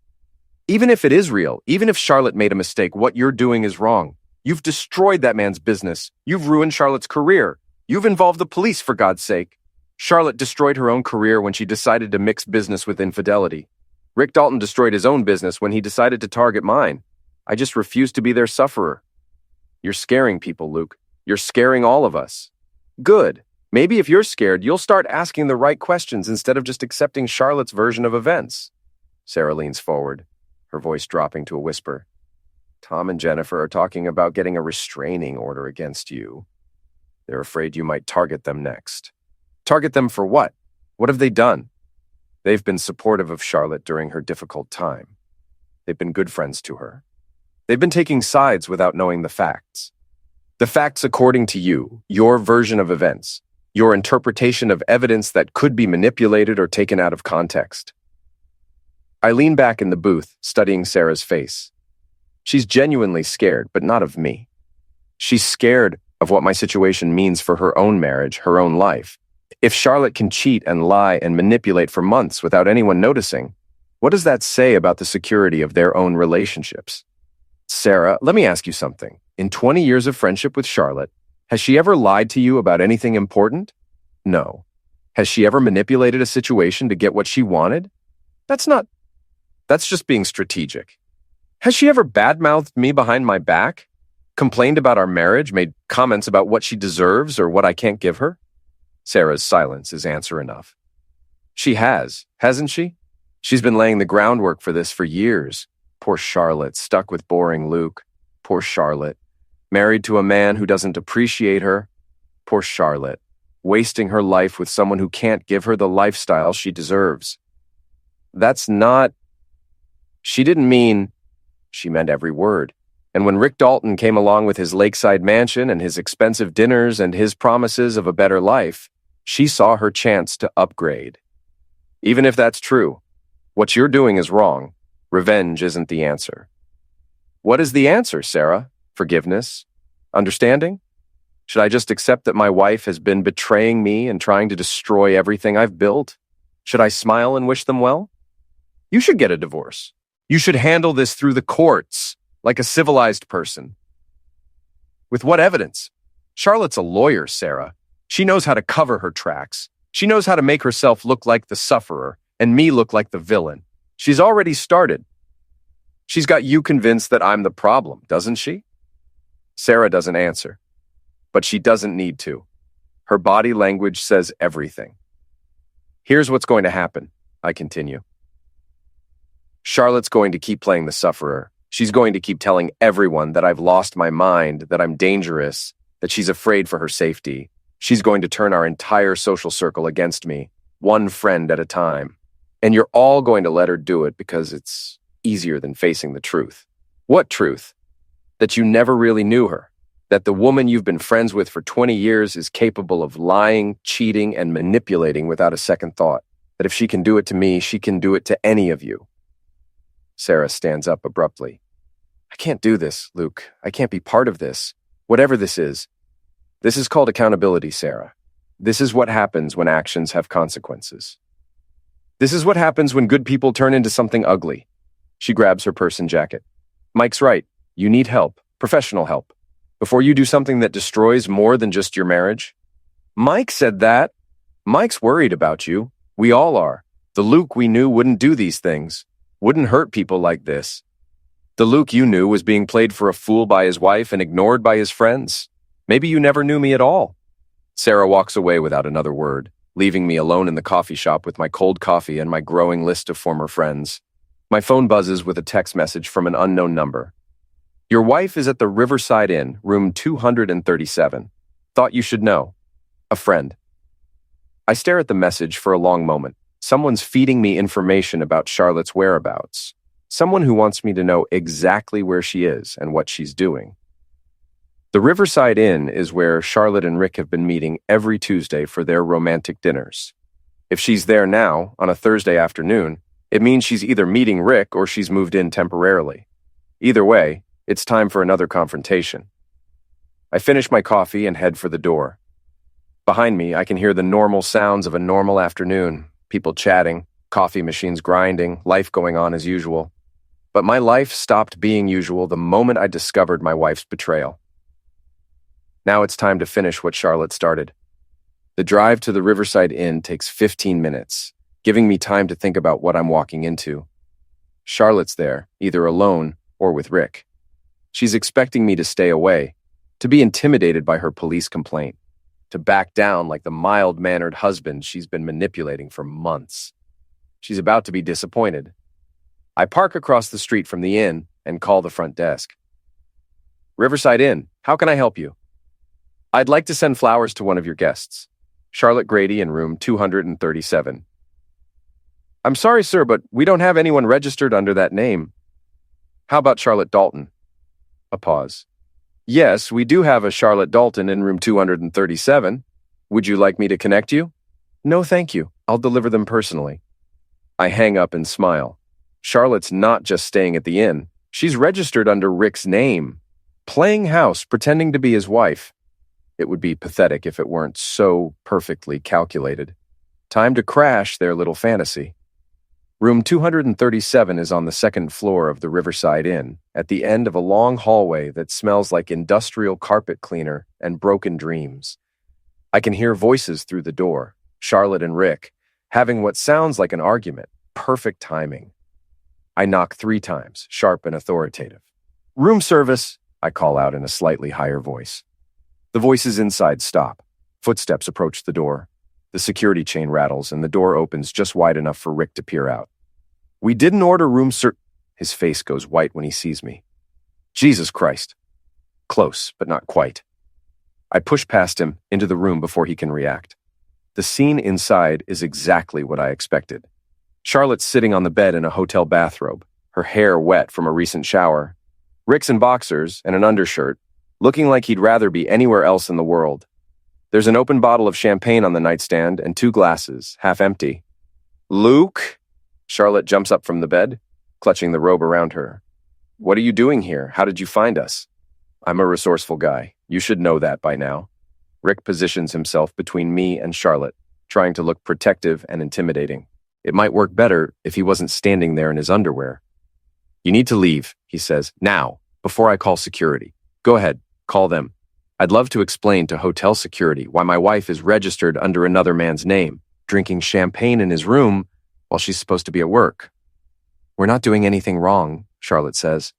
Speaker 2: Even if it is real, even if Charlotte made a mistake, what you're doing is wrong. You've destroyed that man's business. You've ruined Charlotte's career. You've involved the police, for God's sake. Charlotte destroyed her own career when she decided to mix business with infidelity. Rick Dalton destroyed his own business when he decided to target mine. I just refuse to be their sufferer. You're scaring people, Luke. You're scaring all of us. Good. Maybe if you're scared, you'll start asking the right questions instead of just accepting Charlotte's version of events. Sarah leans forward, her voice dropping to a whisper. Tom and Jennifer are talking about getting a restraining order against you. They're afraid you might target them next. Target them for what? What have they done? They've been supportive of Charlotte during her difficult time. They've been good friends to her. They've been taking sides without knowing the facts. The facts according to you, your version of events, your interpretation of evidence that could be manipulated or taken out of context. I lean back in the booth, studying Sarah's face. She's genuinely scared, but not of me. She's scared of what my situation means for her own marriage, her own life. If Charlotte can cheat and lie and manipulate for months without anyone noticing, what does that say about the security of their own relationships? Sarah, let me ask you something. In 20 years of friendship with Charlotte, has she ever lied to you about anything important? No. Has she ever manipulated a situation to get what she wanted? That's just being strategic. Has she ever badmouthed me behind my back? Complained about our marriage, made comments about what she deserves or what I can't give her? Sarah's silence is answer enough. She has, hasn't she? She's been laying the groundwork for this for years. Poor Charlotte, stuck with boring Luke. Poor Charlotte, married to a man who doesn't appreciate her. Poor Charlotte, wasting her life with someone who can't give her the lifestyle she deserves. She didn't mean, she meant every word. And when Rick Dalton came along with his lakeside mansion and his expensive dinners and his promises of a better life, she saw her chance to upgrade. Even if that's true, what you're doing is wrong. Revenge isn't the answer. What is the answer, Sarah? Forgiveness? Understanding? Should I just accept that my wife has been betraying me and trying to destroy everything I've built? Should I smile and wish them well? You should get a divorce. You should handle this through the courts, like a civilized person. With what evidence? Charlotte's a lawyer, Sarah. She knows how to cover her tracks. She knows how to make herself look like the sufferer and me look like the villain. She's already started. She's got you convinced that I'm the problem, doesn't she? Sarah doesn't answer, but she doesn't need to. Her body language says everything. Here's what's going to happen, I continue. Charlotte's going to keep playing the sufferer. She's going to keep telling everyone that I've lost my mind, that I'm dangerous, that she's afraid for her safety. She's going to turn our entire social circle against me, one friend at a time. And you're all going to let her do it because it's easier than facing the truth. What truth? That you never really knew her. That the woman you've been friends with for 20 years is capable of lying, cheating, and manipulating without a second thought. That if she can do it to me, she can do it to any of you. Sarah stands up abruptly. I can't do this, Luke. I can't be part of this. Whatever this is. This is called accountability, Sarah. This is what happens when actions have consequences. This is what happens when good people turn into something ugly. She grabs her purse and jacket. Mike's right. You need help, professional help, before you do something that destroys more than just your marriage. Mike said that. Mike's worried about you. We all are. The Luke we knew wouldn't do these things, wouldn't hurt people like this. The Luke you knew was being played for a fool by his wife and ignored by his friends. Maybe you never knew me at all. Sarah walks away without another word, leaving me alone in the coffee shop with my cold coffee and my growing list of former friends. My phone buzzes with a text message from an unknown number. Your wife is at the Riverside Inn, room 237. Thought you should know. A friend. I stare at the message for a long moment. Someone's feeding me information about Charlotte's whereabouts. Someone who wants me to know exactly where she is and what she's doing. The Riverside Inn is where Charlotte and Rick have been meeting every Tuesday for their romantic dinners. If she's there now, on a Thursday afternoon, it means she's either meeting Rick or she's moved in temporarily. Either way, it's time for another confrontation. I finish my coffee and head for the door. Behind me, I can hear the normal sounds of a normal afternoon. People chatting, coffee machines grinding, life going on as usual. But my life stopped being usual the moment I discovered my wife's betrayal. Now it's time to finish what Charlotte started. The drive to the Riverside Inn takes 15 minutes, giving me time to think about what I'm walking into. Charlotte's there, either alone or with Rick. She's expecting me to stay away, to be intimidated by her police complaint, to back down like the mild-mannered husband she's been manipulating for months. She's about to be disappointed. I park across the street from the inn and call the front desk. Riverside Inn, how can I help you? I'd like to send flowers to one of your guests, Charlotte Grady in room 237. I'm sorry, sir, but we don't have anyone registered under that name. How about Charlotte Dalton? A pause. Yes, we do have a Charlotte Dalton in room 237. Would you like me to connect you? No, thank you. I'll deliver them personally. I hang up and smile. Charlotte's not just staying at the inn. She's registered under Rick's name, playing house, pretending to be his wife. It would be pathetic if it weren't so perfectly calculated. Time to crash their little fantasy. Room 237 is on the second floor of the Riverside Inn, at the end of a long hallway that smells like industrial carpet cleaner and broken dreams. I can hear voices through the door, Charlotte and Rick, having what sounds like an argument. Perfect timing. I knock 3 times, sharp and authoritative. Room service, I call out in a slightly higher voice. The voices inside stop. Footsteps approach the door. The security chain rattles and the door opens just wide enough for Rick to peer out. We didn't order room ser— His face goes white when he sees me. Jesus Christ. Close, but not quite. I push past him into the room before he can react. The scene inside is exactly what I expected. Charlotte's sitting on the bed in a hotel bathrobe, her hair wet from a recent shower. Rick's in boxers and an undershirt, looking like he'd rather be anywhere else in the world. There's an open bottle of champagne on the nightstand and 2 glasses, half empty. Luke? Charlotte jumps up from the bed, clutching the robe around her. What are you doing here? How did you find us? I'm a resourceful guy. You should know that by now. Rick positions himself between me and Charlotte, trying to look protective and intimidating. It might work better if he wasn't standing there in his underwear. You need to leave, he says, now, before I call security. Go ahead, call them. I'd love to explain to hotel security why my wife is registered under another man's name, drinking champagne in his room while she's supposed to be at work. We're not doing anything wrong, Charlotte says,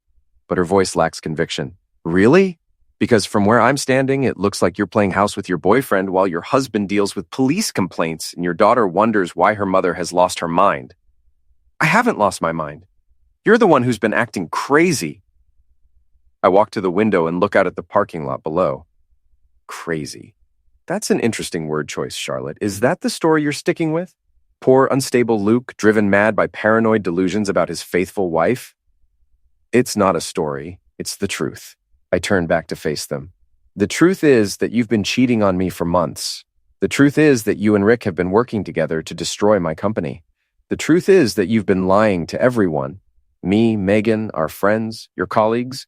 Speaker 2: but her voice lacks conviction. Really? Because from where I'm standing, it looks like you're playing house with your boyfriend while your husband deals with police complaints and your daughter wonders why her mother has lost her mind. I haven't lost my mind. You're the one who's been acting crazy. I walk to the window and look out at the parking lot below. Crazy. That's an interesting word choice, Charlotte. Is that the story you're sticking with? Poor, unstable Luke, driven mad by paranoid delusions about his faithful wife? It's not a story. It's the truth. I turn back to face them. The truth is that you've been cheating on me for months. The truth is that you and Rick have been working together to destroy my company. The truth is that you've been lying to everyone, me, Megan, our friends, your colleagues,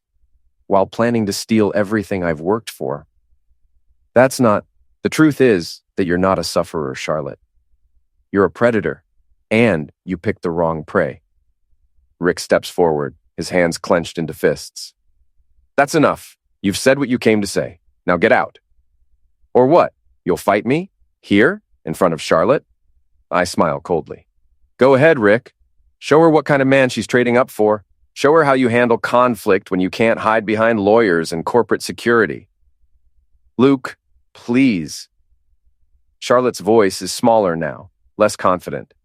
Speaker 2: while planning to steal everything I've worked for. The truth is that you're not a sufferer, Charlotte. You're a predator, and you picked the wrong prey. Rick steps forward, his hands clenched into fists. That's enough. You've said what you came to say. Now get out. Or what? You'll fight me? Here? In front of Charlotte? I smile coldly. Go ahead, Rick. Show her what kind of man she's trading up for. Show her how you handle conflict when you can't hide behind lawyers and corporate security. Luke, please. Charlotte's voice is smaller now, less confident.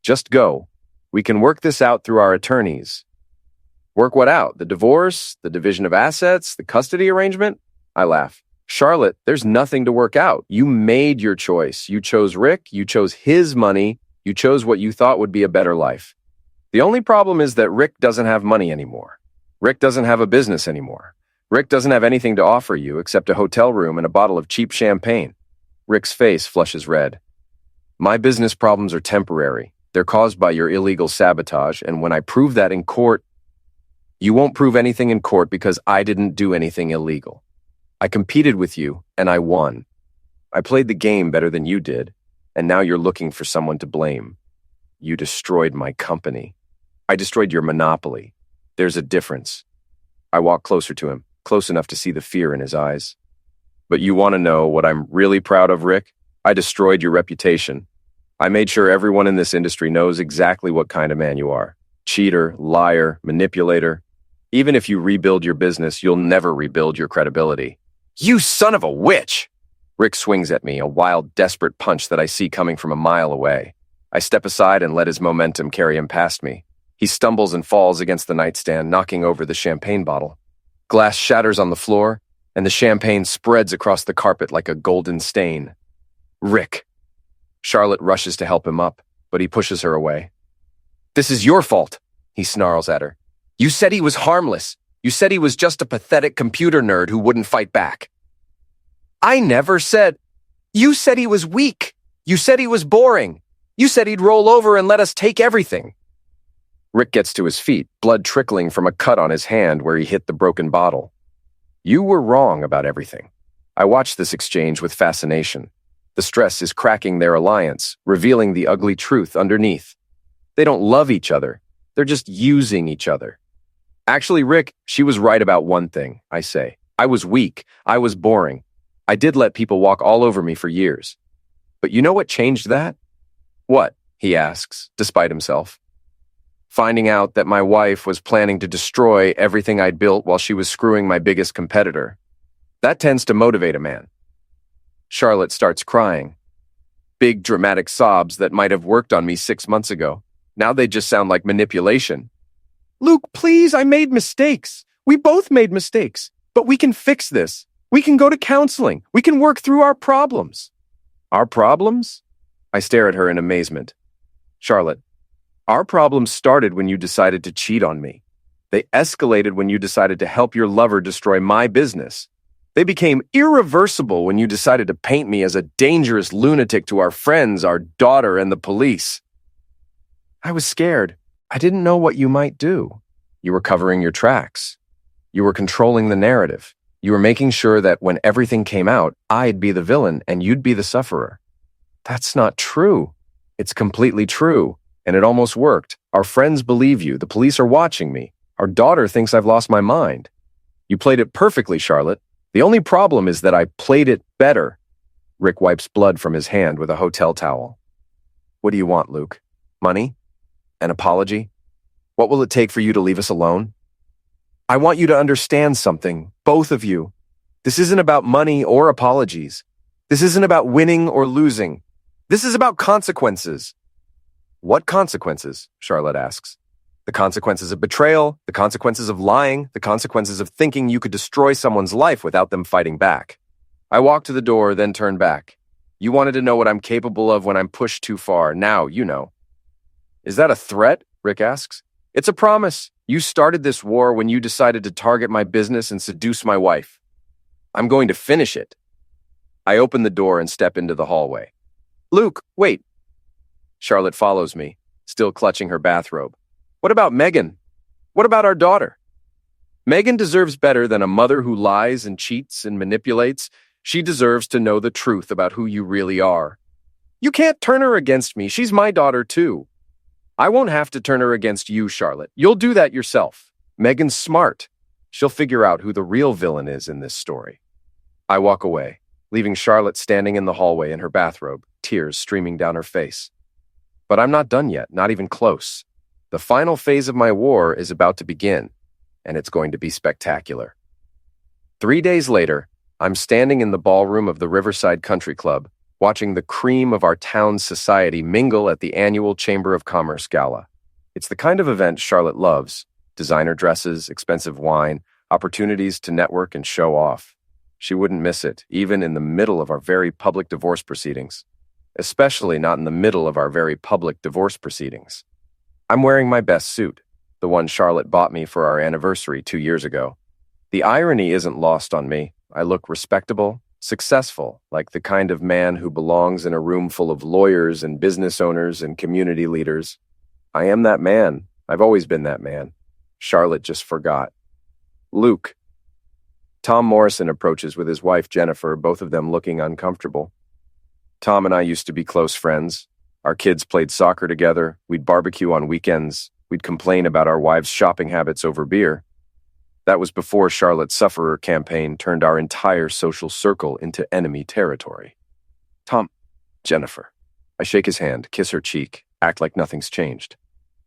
Speaker 2: Just go. We can work this out through our attorneys. Work what out? The divorce? The division of assets? The custody arrangement? I laugh. Charlotte, there's nothing to work out. You made your choice. You chose Rick. You chose his money. You chose what you thought would be a better life. The only problem is that Rick doesn't have money anymore. Rick doesn't have a business anymore. Rick doesn't have anything to offer you except a hotel room and a bottle of cheap champagne. Rick's face flushes red. My business problems are temporary. They're caused by your illegal sabotage, and when I prove that in court, you won't prove anything in court because I didn't do anything illegal. I competed with you, and I won. I played the game better than you did, and now you're looking for someone to blame. You destroyed my company. I destroyed your monopoly. There's a difference. I walk closer to him, close enough to see the fear in his eyes. But you want to know what I'm really proud of, Rick? I destroyed your reputation. I made sure everyone in this industry knows exactly what kind of man you are. Cheater, liar, manipulator. Even if you rebuild your business, you'll never rebuild your credibility. You son of a witch! Rick swings at me, a wild, desperate punch that I see coming from a mile away. I step aside and let his momentum carry him past me. He stumbles and falls against the nightstand, knocking over the champagne bottle. Glass shatters on the floor, and the champagne spreads across the carpet like a golden stain. Rick. Charlotte rushes to help him up, but he pushes her away. This is your fault, he snarls at her. You said he was harmless. You said he was just a pathetic computer nerd who wouldn't fight back. I never said. You said he was weak. You said he was boring. You said he'd roll over and let us take everything. Rick gets to his feet, blood trickling from a cut on his hand where he hit the broken bottle. You were wrong about everything. I watched this exchange with fascination. The stress is cracking their alliance, revealing the ugly truth underneath. They don't love each other. They're just using each other. Actually, Rick, she was right about one thing, I say. I was weak. I was boring. I did let people walk all over me for years. But you know what changed that? What? He asks, despite himself. Finding out that my wife was planning to destroy everything I'd built while she was screwing my biggest competitor. That tends to motivate a man. Charlotte starts crying. Big dramatic sobs that might have worked on me 6 months ago. Now they just sound like manipulation. Luke, please, I made mistakes. We both made mistakes. But we can fix this. We can go to counseling. We can work through our problems. Our problems? I stare at her in amazement. Charlotte, our problems started when you decided to cheat on me. They escalated when you decided to help your lover destroy my business. They became irreversible when you decided to paint me as a dangerous lunatic to our friends, our daughter, and the police. I was scared. I didn't know what you might do. You were covering your tracks. You were controlling the narrative. You were making sure that when everything came out, I'd be the villain and you'd be the sufferer. That's not true. It's completely true. And it almost worked. Our friends believe you. The police are watching me. Our daughter thinks I've lost my mind. You played it perfectly, Charlotte. The only problem is that I played it better. Rick wipes blood from his hand with a hotel towel. What do you want, Luke? Money? An apology? What will it take for you to leave us alone? I want you to understand something, both of you. This isn't about money or apologies. This isn't about winning or losing. This is about consequences. What consequences? Charlotte asks. The consequences of betrayal, the consequences of lying, the consequences of thinking you could destroy someone's life without them fighting back. I walk to the door, then turn back. You wanted to know what I'm capable of when I'm pushed too far. Now you know. Is that a threat? Rick asks. It's a promise. You started this war when you decided to target my business and seduce my wife. I'm going to finish it. I open the door and step into the hallway. Luke, wait. Charlotte follows me, still clutching her bathrobe. What about Megan? What about our daughter? Megan deserves better than a mother who lies and cheats and manipulates. She deserves to know the truth about who you really are. You can't turn her against me. She's my daughter too. I won't have to turn her against you, Charlotte. You'll do that yourself. Megan's smart. She'll figure out who the real villain is in this story. I walk away, leaving Charlotte standing in the hallway in her bathrobe, tears streaming down her face. But I'm not done yet, not even close. The final phase of my war is about to begin, and it's going to be spectacular. 3 days later, I'm standing in the ballroom of the Riverside Country Club, watching the cream of our town's society mingle at the annual Chamber of Commerce Gala. It's the kind of event Charlotte loves: designer dresses, expensive wine, opportunities to network and show off. She wouldn't miss it, even in the middle of our very public divorce proceedings. Especially not in the middle of our very public divorce proceedings. I'm wearing my best suit, the one Charlotte bought me for our anniversary 2 years ago. The irony isn't lost on me. I look respectable, successful, like the kind of man who belongs in a room full of lawyers and business owners and community leaders. I am that man. I've always been that man. Charlotte just forgot. Luke. Tom Morrison approaches with his wife Jennifer, both of them looking uncomfortable. Tom and I used to be close friends. Our kids played soccer together, we'd barbecue on weekends, we'd complain about our wives' shopping habits over beer. That was before Charlotte's sufferer campaign turned our entire social circle into enemy territory. Tom, Jennifer. I shake his hand, kiss her cheek, act like nothing's changed.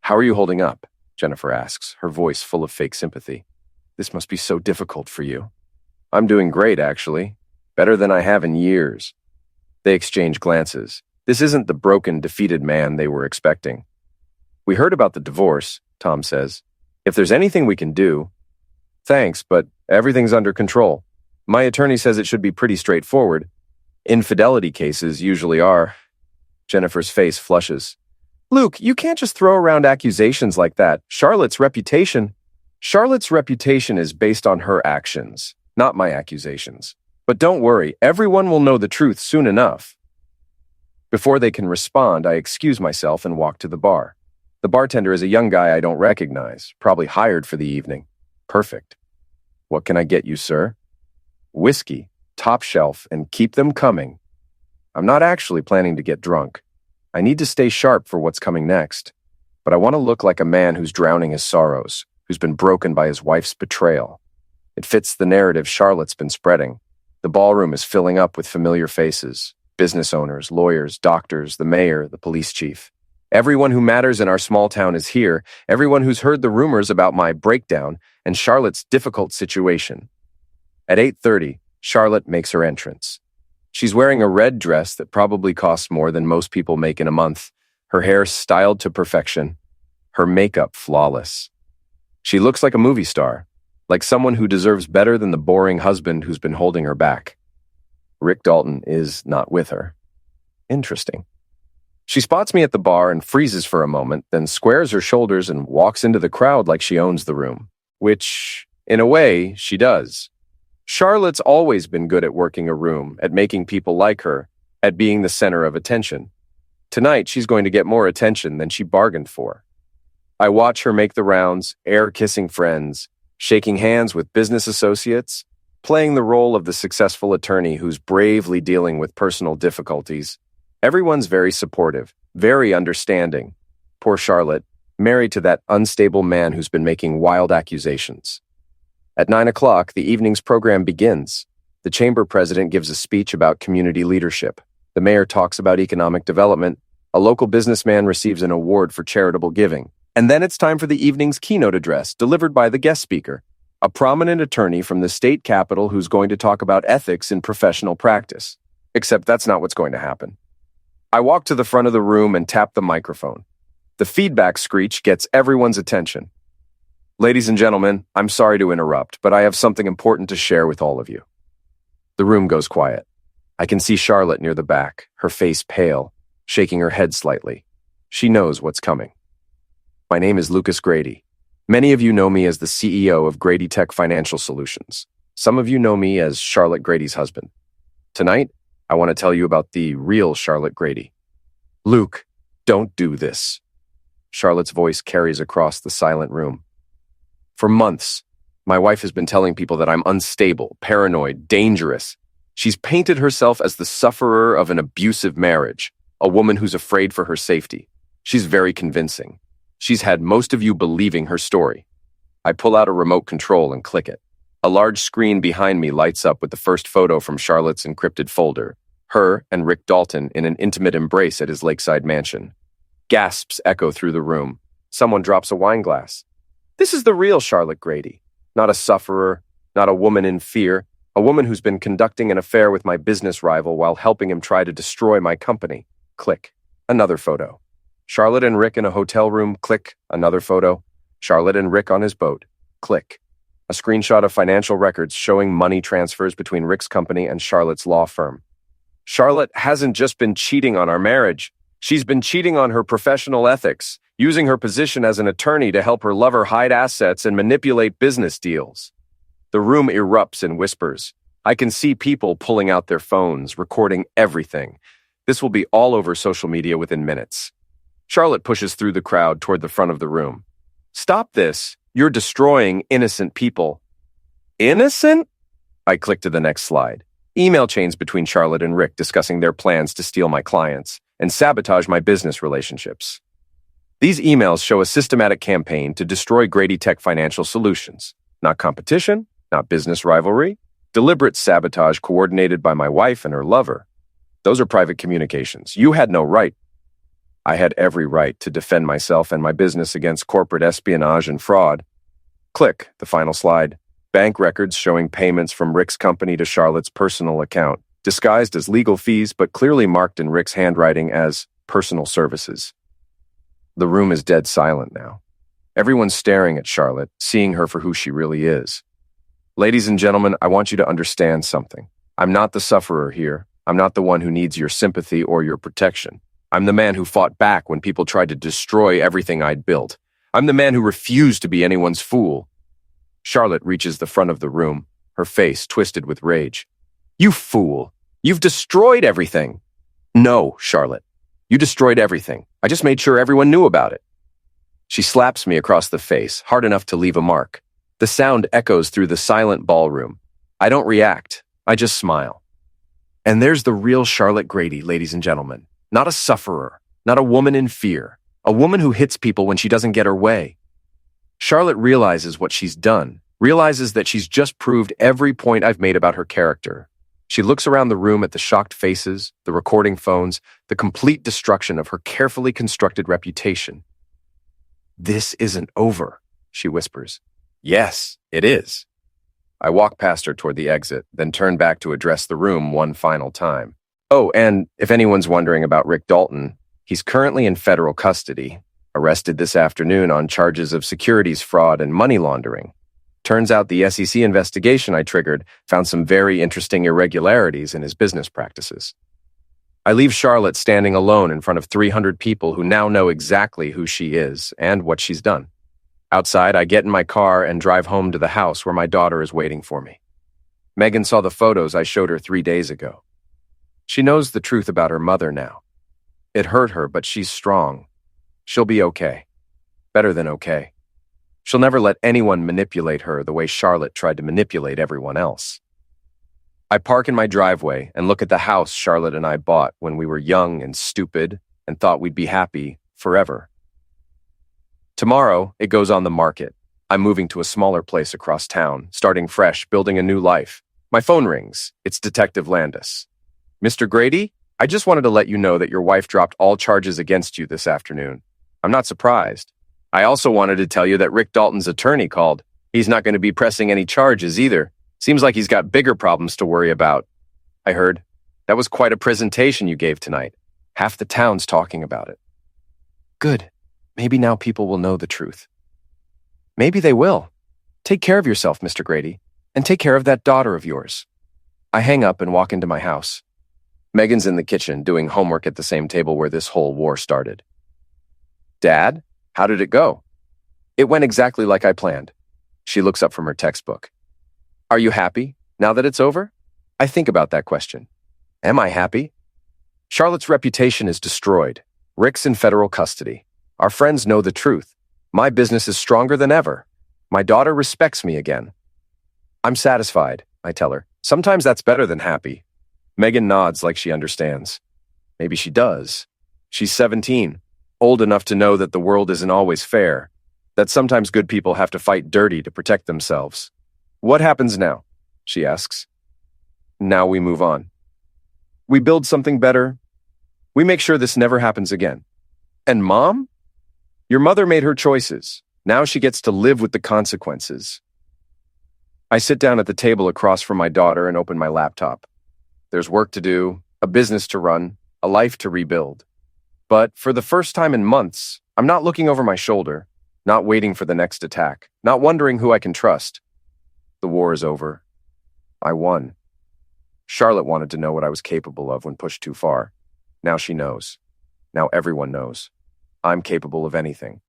Speaker 2: How are you holding up? Jennifer asks, her voice full of fake sympathy. This must be so difficult for you. I'm doing great, actually. Better than I have in years. They exchange glances. This isn't the broken, defeated man they were expecting. We heard about the divorce, Tom says. If there's anything we can do... Thanks, but everything's under control. My attorney says it should be pretty straightforward. Infidelity cases usually are. Jennifer's face flushes. Luke, you can't just throw around accusations like that. Charlotte's reputation is based on her actions, not my accusations. But don't worry, everyone will know the truth soon enough. Before they can respond, I excuse myself and walk to the bar. The bartender is a young guy I don't recognize, probably hired for the evening. Perfect. What can I get you, sir? Whiskey, top shelf, and keep them coming. I'm not actually planning to get drunk. I need to stay sharp for what's coming next. But I want to look like a man who's drowning his sorrows, who's been broken by his wife's betrayal. It fits the narrative Charlotte's been spreading. The ballroom is filling up with familiar faces. Business owners, lawyers, doctors, the mayor, the police chief. Everyone who matters in our small town is here, everyone who's heard the rumors about my breakdown and Charlotte's difficult situation. At 8:30, Charlotte makes her entrance. She's wearing a red dress that probably costs more than most people make in a month, her hair styled to perfection, her makeup flawless. She looks like a movie star, like someone who deserves better than the boring husband who's been holding her back. Rick Dalton is not with her. Interesting. She spots me at the bar and freezes for a moment, then squares her shoulders and walks into the crowd like she owns the room. Which, in a way, she does. Charlotte's always been good at working a room, at making people like her, at being the center of attention. Tonight, she's going to get more attention than she bargained for. I watch her make the rounds, air-kissing friends, shaking hands with business associates, playing the role of the successful attorney who's bravely dealing with personal difficulties. Everyone's very supportive, very understanding. Poor Charlotte, married to that unstable man who's been making wild accusations. At 9 o'clock, the evening's program begins. The chamber president gives a speech about community leadership. The mayor talks about economic development. A local businessman receives an award for charitable giving. And then it's time for the evening's keynote address, delivered by the guest speaker, a prominent attorney from the state capitol who's going to talk about ethics in professional practice. Except that's not what's going to happen. I walk to the front of the room and tap the microphone. The feedback screech gets everyone's attention. Ladies and gentlemen, I'm sorry to interrupt, but I have something important to share with all of you. The room goes quiet. I can see Charlotte near the back, her face pale, shaking her head slightly. She knows what's coming. My name is Lucas Grady. Many of you know me as the CEO of Grady Tech Financial Solutions. Some of you know me as Charlotte Grady's husband. Tonight, I want to tell you about the real Charlotte Grady. Luke, don't do this. Charlotte's voice carries across the silent room. For months, my wife has been telling people that I'm unstable, paranoid, dangerous. She's painted herself as the sufferer of an abusive marriage, a woman who's afraid for her safety. She's very convincing. She's had most of you believing her story. I pull out a remote control and click it. A large screen behind me lights up with the first photo from Charlotte's encrypted folder, her and Rick Dalton in an intimate embrace at his lakeside mansion. Gasps echo through the room. Someone drops a wine glass. This is the real Charlotte Grady, not a sufferer, not a woman in fear, a woman who's been conducting an affair with my business rival while helping him try to destroy my company. Click. Another photo. Charlotte and Rick in a hotel room. Click. Another photo. Charlotte and Rick on his boat. Click. A screenshot of financial records showing money transfers between Rick's company and Charlotte's law firm. Charlotte hasn't just been cheating on our marriage. She's been cheating on her professional ethics, using her position as an attorney to help her lover hide assets and manipulate business deals. The room erupts in whispers. I can see people pulling out their phones, recording everything. This will be all over social media within minutes. Charlotte pushes through the crowd toward the front of the room. Stop this. You're destroying innocent people. Innocent? I click to the next slide. Email chains between Charlotte and Rick discussing their plans to steal my clients and sabotage my business relationships. These emails show a systematic campaign to destroy Grady Tech Financial Solutions. Not competition, not business rivalry, deliberate sabotage coordinated by my wife and her lover. Those are private communications. You had no right. I had every right to defend myself and my business against corporate espionage and fraud. Click, the final slide. Bank records showing payments from Rick's company to Charlotte's personal account, disguised as legal fees but clearly marked in Rick's handwriting as personal services. The room is dead silent now. Everyone's staring at Charlotte, seeing her for who she really is. Ladies and gentlemen, I want you to understand something. I'm not the sufferer here. I'm not the one who needs your sympathy or your protection. I'm the man who fought back when people tried to destroy everything I'd built. I'm the man who refused to be anyone's fool. Charlotte reaches the front of the room, her face twisted with rage. You fool! You've destroyed everything! No, Charlotte. You destroyed everything. I just made sure everyone knew about it. She slaps me across the face, hard enough to leave a mark. The sound echoes through the silent ballroom. I don't react. I just smile. And there's the real Charlotte Grady, ladies and gentlemen. Not a sufferer, not a woman in fear, a woman who hits people when she doesn't get her way. Charlotte realizes what she's done, realizes that she's just proved every point I've made about her character. She looks around the room at the shocked faces, the recording phones, the complete destruction of her carefully constructed reputation. This isn't over, she whispers. Yes, it is. I walk past her toward the exit, then turn back to address the room one final time. Oh, and if anyone's wondering about Rick Dalton, he's currently in federal custody, arrested this afternoon on charges of securities fraud and money laundering. Turns out the SEC investigation I triggered found some very interesting irregularities in his business practices. I leave Charlotte standing alone in front of 300 people who now know exactly who she is and what she's done. Outside, I get in my car and drive home to the house where my daughter is waiting for me. Megan saw the photos I showed her 3 days ago. She knows the truth about her mother now. It hurt her, but she's strong. She'll be okay. Better than okay. She'll never let anyone manipulate her the way Charlotte tried to manipulate everyone else. I park in my driveway and look at the house Charlotte and I bought when we were young and stupid and thought we'd be happy forever. Tomorrow, it goes on the market. I'm moving to a smaller place across town, starting fresh, building a new life. My phone rings. It's Detective Landis. Mr. Grady, I just wanted to let you know that your wife dropped all charges against you this afternoon. I'm not surprised. I also wanted to tell you that Rick Dalton's attorney called. He's not going to be pressing any charges either. Seems like he's got bigger problems to worry about. I heard. That was quite a presentation you gave tonight. Half the town's talking about it. Good. Maybe now people will know the truth. Maybe they will. Take care of yourself, Mr. Grady, and take care of that daughter of yours. I hang up and walk into my house. Megan's in the kitchen doing homework at the same table where this whole war started. Dad, how did it go? It went exactly like I planned. She looks up from her textbook. Are you happy now that it's over? I think about that question. Am I happy? Charlotte's reputation is destroyed. Rick's in federal custody. Our friends know the truth. My business is stronger than ever. My daughter respects me again. I'm satisfied, I tell her. Sometimes that's better than happy. Megan nods like she understands. Maybe she does. She's 17, old enough to know that the world isn't always fair, that sometimes good people have to fight dirty to protect themselves. What happens now? She asks. Now we move on. We build something better. We make sure this never happens again. And Mom? Your mother made her choices. Now she gets to live with the consequences. I sit down at the table across from my daughter and open my laptop. There's work to do, a business to run, a life to rebuild. But for the first time in months, I'm not looking over my shoulder, not waiting for the next attack, not wondering who I can trust. The war is over. I won. Charlotte wanted to know what I was capable of when pushed too far. Now she knows. Now everyone knows. I'm capable of anything.